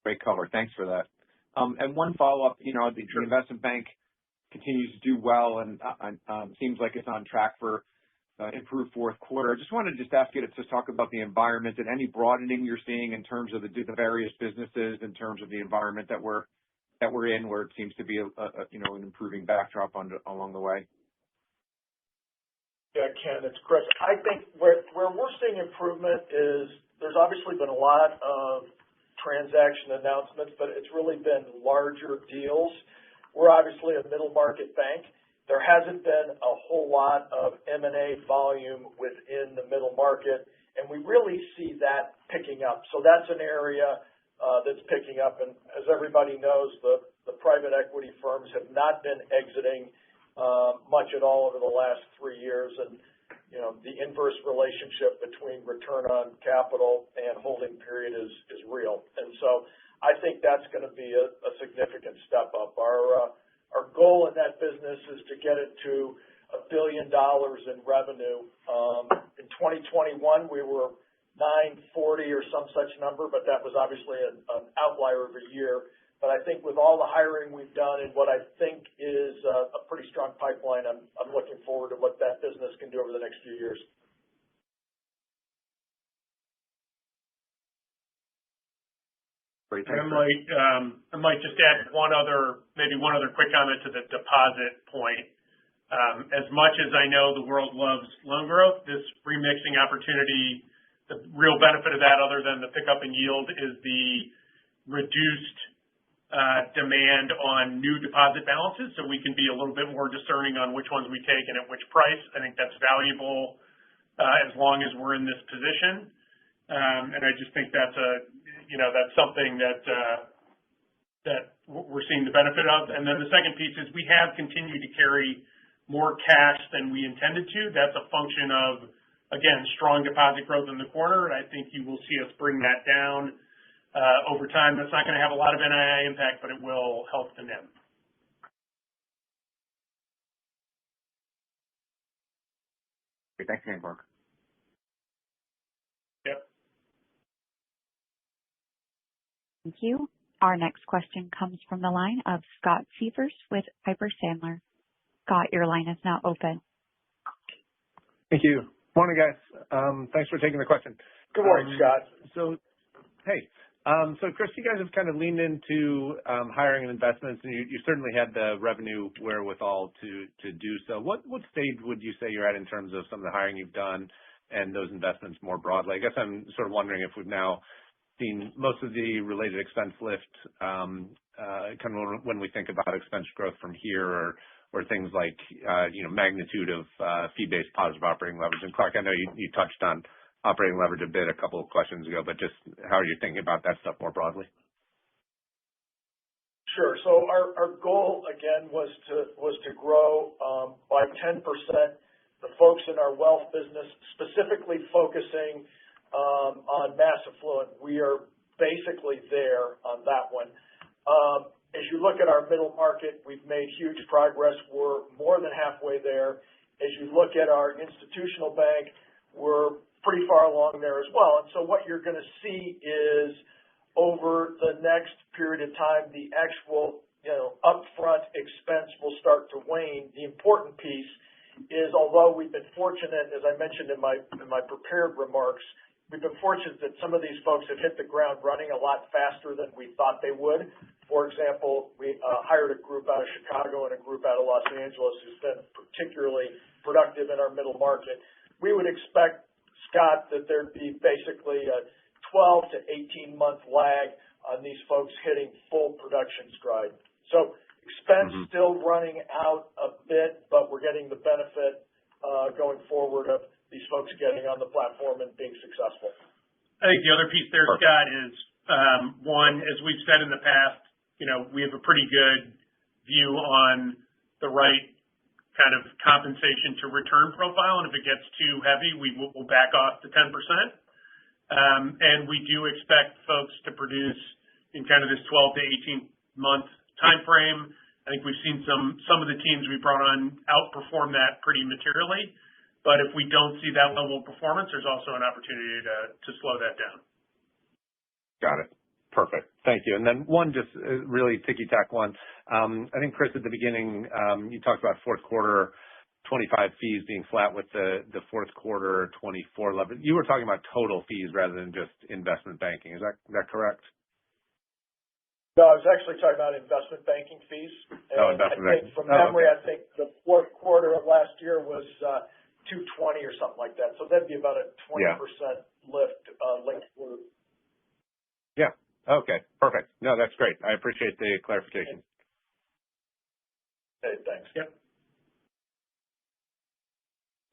Great color. Thanks for that. And one follow-up, the investment bank continues to do well and seems like it's on track for improved fourth quarter. I just wanted to ask you to just talk about the environment and any broadening you're seeing in terms of the various businesses, in terms of the environment that we're in, where it seems to be an improving backdrop along the way. Yeah, Ken, it's Chris. I think where we're seeing improvement is there's obviously been a lot of transaction announcements, but it's really been larger deals. We're obviously a middle market bank. There hasn't been a whole lot of M&A volume within the middle market, and we really see that picking up. So that's an area that's picking up. And as everybody knows, the private equity firms have not been exiting much at all over the last 3 years. And, the inverse relationship between return on capital and holding period is real. And so I think that's going to be a significant step up. Our goal in that business is to get it to $1 billion in revenue. In 2021, we were 940 or some such number, but that was obviously an outlier of a year. But I think with all the hiring we've done and what I think is a pretty strong pipeline, I'm looking forward to what that business can do over the next few years. Great. And I might just add one other quick comment to the deposit point. As much as I know the world loves loan growth, this remixing opportunity, the real benefit of that, other than the pickup in yield, is the reduced demand on new deposit balances, so we can be a little bit more discerning on which ones we take and at which price. I think that's valuable as long as we're in this position, and I just think that's that's something that we're seeing the benefit of. And then the second piece is we have continued to carry more cash than we intended to. That's a function of, again, strong deposit growth in the quarter, and I think you will see us bring that down over time. That's not going to have a lot of NII impact, but it will help the NIM. Great. Thanks again, Mark. Yep. Thank you. Our next question comes from the line of Scott Siefers with Piper Sandler. Scott, your line is now open. Thank you. Morning, guys. Thanks for taking the question. Good morning, Scott. Hey. So, Chris, you guys have kind of leaned into hiring and investments, and you certainly had the revenue wherewithal to do so. What stage would you say you're at in terms of some of the hiring you've done and those investments more broadly? I guess I'm sort of wondering if we've now seen most of the related expense lift kind of when we think about expense growth from here, or things like magnitude of fee-based positive operating leverage. And Clark, I know you touched on operating leverage a bit a couple of questions ago, but just how are you thinking about that stuff more broadly? Sure. So our goal again was to grow by 10%. The folks in our wealth business, specifically focusing on mass affluent, we are basically there on that one. As you look at our middle market, we've made huge progress. We're more than halfway there. As you look at our institutional bank, we're pretty far along there as well. And so what you're going to see is over the next period of time, the actual upfront expense will start to wane. The important piece is although we've been fortunate, as I mentioned in my prepared remarks, we've been fortunate that some of these folks have hit the ground running a lot faster than we thought they would. For example, we hired a group out of Chicago and a group out of Los Angeles who's been particularly productive in our middle market. We would expect, Scott, that there'd be basically a 12 to 18-month lag on these folks hitting full production stride. So expense still running out a bit, but we're getting the benefit going forward of these folks getting on the platform and being successful. I think the other piece there, Scott, is one, as we've said in the past, we have a pretty good view on the right kind of compensation to return profile, and if it gets too heavy, we'll back off to 10%. And we do expect folks to produce in kind of this 12 to 18 month time frame. I think we've seen some of the teams we brought on outperform that pretty materially. But if we don't see that level of performance, there's also an opportunity to slow that down. Got it. Perfect. Thank you. And then one just really ticky-tack one. I think, Chris, at the beginning, you talked about fourth quarter 25 fees being flat with the fourth quarter 24 level. You were talking about total fees rather than just investment banking. Is that correct? No, I was actually talking about investment banking fees. Investment banking. From memory, I think the fourth quarter of last year was 220 or something like that. So that'd be about a 20% lift linked quarter. Yeah. Okay. Perfect. No, that's great. I appreciate the clarification. Okay. Thanks. Yep.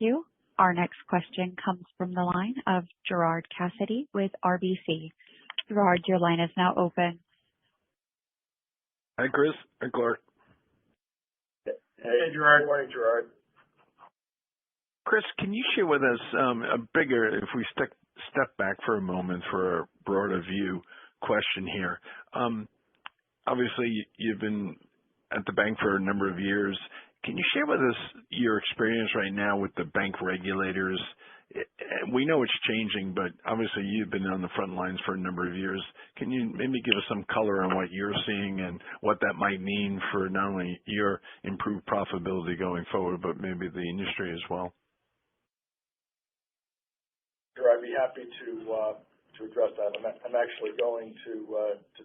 You. Our next question comes from the line of Gerard Cassidy with RBC. Gerard, your line is now open. Hi, Chris. Hi, Clark. Hey, Gerard. Good morning, Gerard. Chris, can you share with us if we step back for a moment for a broader view question here. Obviously, you've been at the bank for a number of years. Can you share with us your experience right now with the bank regulators? We know it's changing, but obviously you've been on the front lines for a number of years. Can you maybe give us some color on what you're seeing and what that might mean for not only your improved profitability going forward, but maybe the industry as well? Sure, I'd be happy to address that. I'm actually going to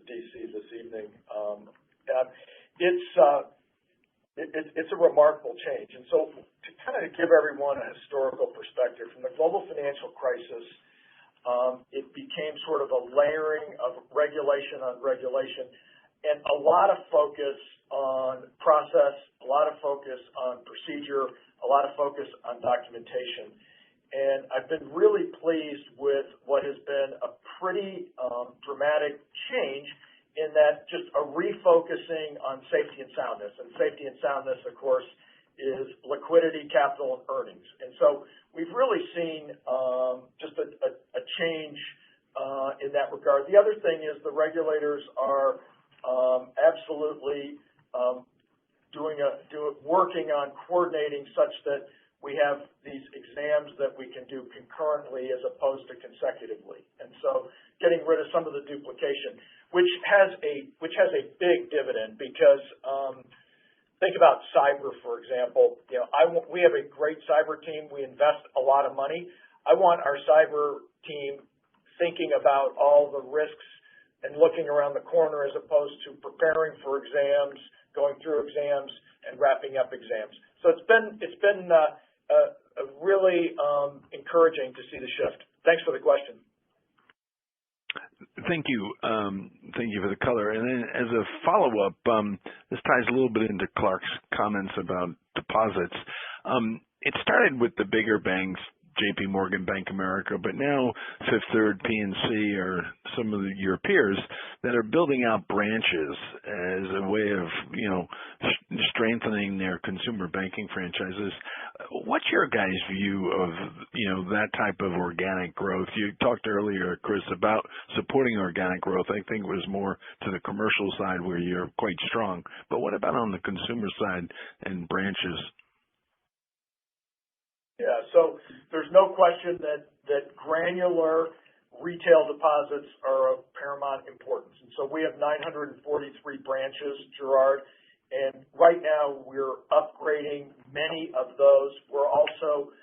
DC this evening. It's a remarkable change. And so to kind of give everyone a historical perspective, from the global financial crisis, it became sort of a layering of regulation on regulation and a lot of focus on process, a lot of focus on procedure, a lot of focus on documentation. And I've been really pleased with what has been a pretty dramatic change in that just a refocusing on safety and soundness. And safety and soundness, of course, is liquidity, capital, and earnings. And so we've really seen just a change in that regard. The other thing is the regulators are absolutely working on coordinating such that we have these exams that we can do concurrently as opposed to consecutively. And so getting rid of some of the duplication, which has a big dividend because think about cyber, for example. We have a great cyber team. We invest a lot of money. I want our cyber team thinking about all the risks and looking around the corner as opposed to preparing for exams, going through exams, and wrapping up exams. So it's been really encouraging to see the shift. Thanks for the question. Thank you. Thank you for the color. And then as a follow-up, this ties a little bit into Clark's comments about deposits. It started with the bigger banks, JP Morgan, Bank of America, but now Fifth Third, PNC, or some of your peers that are building out branches as a way of, strengthening their consumer banking franchises. What's your guys' view of, that type of organic growth? You talked earlier, Chris, about supporting organic growth. I think it was more to the commercial side where you're quite strong. But what about on the consumer side and branches? Yeah, so there's no question that granular retail deposits are of paramount importance. And so we have 943 branches, Gerard, And right now, we're upgrading many of those. We're also,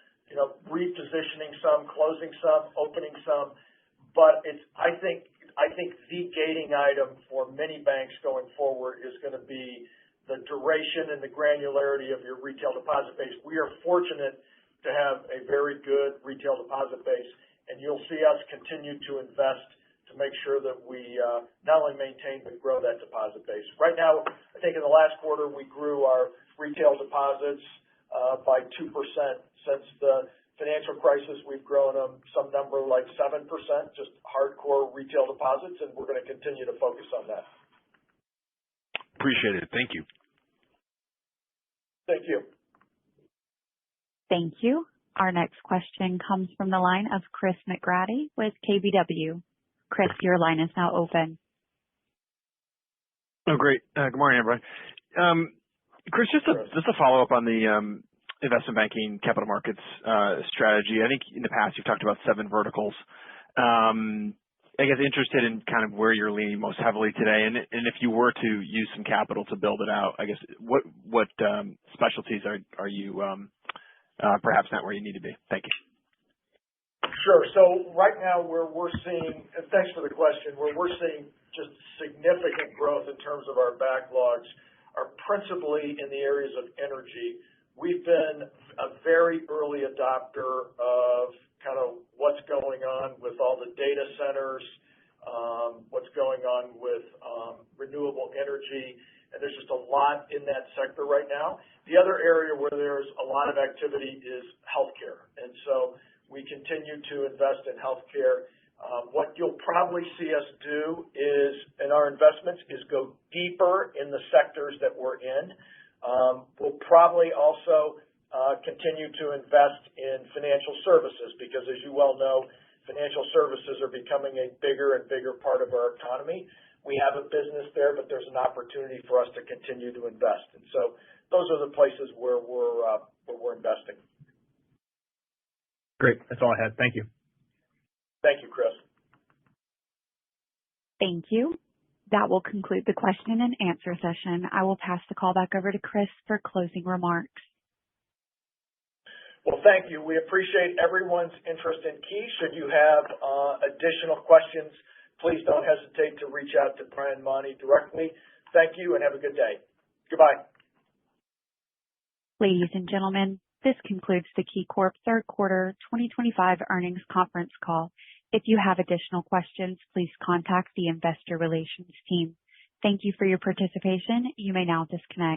repositioning some, closing some, opening some. But I think the gating item for many banks going forward is going to be the duration and the granularity of your retail deposit base. We are fortunate to have a very good retail deposit base, and you'll see us continue to invest to make sure that we not only maintain but grow that deposit base. Right now, I think in the last quarter, we grew our retail deposits by 2%. Since the financial crisis, we've grown them some number like 7%, just hardcore retail deposits, and we're going to continue to focus on that. Appreciate it. Thank you. Thank you. Thank you. Our next question comes from the line of Chris McGratty with KBW. Chris, your line is now open. Oh, great. Good morning, everybody. Chris, just a follow-up on the investment banking capital markets strategy. I think in the past you've talked about 7 verticals. I guess interested in kind of where you're leaning most heavily today, and if you were to use some capital to build it out, I guess what specialties are you perhaps not where you need to be? Thank you. Sure. So right now where we're seeing, and thanks for the question, where we're seeing just significant growth in terms of our backlogs are principally in the areas of energy. We've been a very early adopter of kind of what's going on with all the data centers, what's going on with renewable energy, and there's just a lot in that sector right now. The other area where there's a lot of activity is healthcare, and so we continue to invest in healthcare. What you'll probably see us do is, in our investments, is go deeper in the sectors that we're in. We'll probably also continue to invest in financial services because, as you well know, financial services are becoming a bigger and bigger part of our economy. We have a business there, but there's an opportunity for us to continue to invest. And so those are the places where we're investing. Great. That's all I had. Thank you. Thank you, Chris. Thank you. That will conclude the question and answer session. I will pass the call back over to Chris for closing remarks. Well, thank you. We appreciate everyone's interest in Key. Should you have additional questions, please don't hesitate to reach out to Brian Monty directly. Thank you and have a good day. Goodbye. Ladies and gentlemen, this concludes the Key Corp third quarter 2025 earnings conference call. If you have additional questions, please contact the investor relations team. Thank you for your participation. You may now disconnect.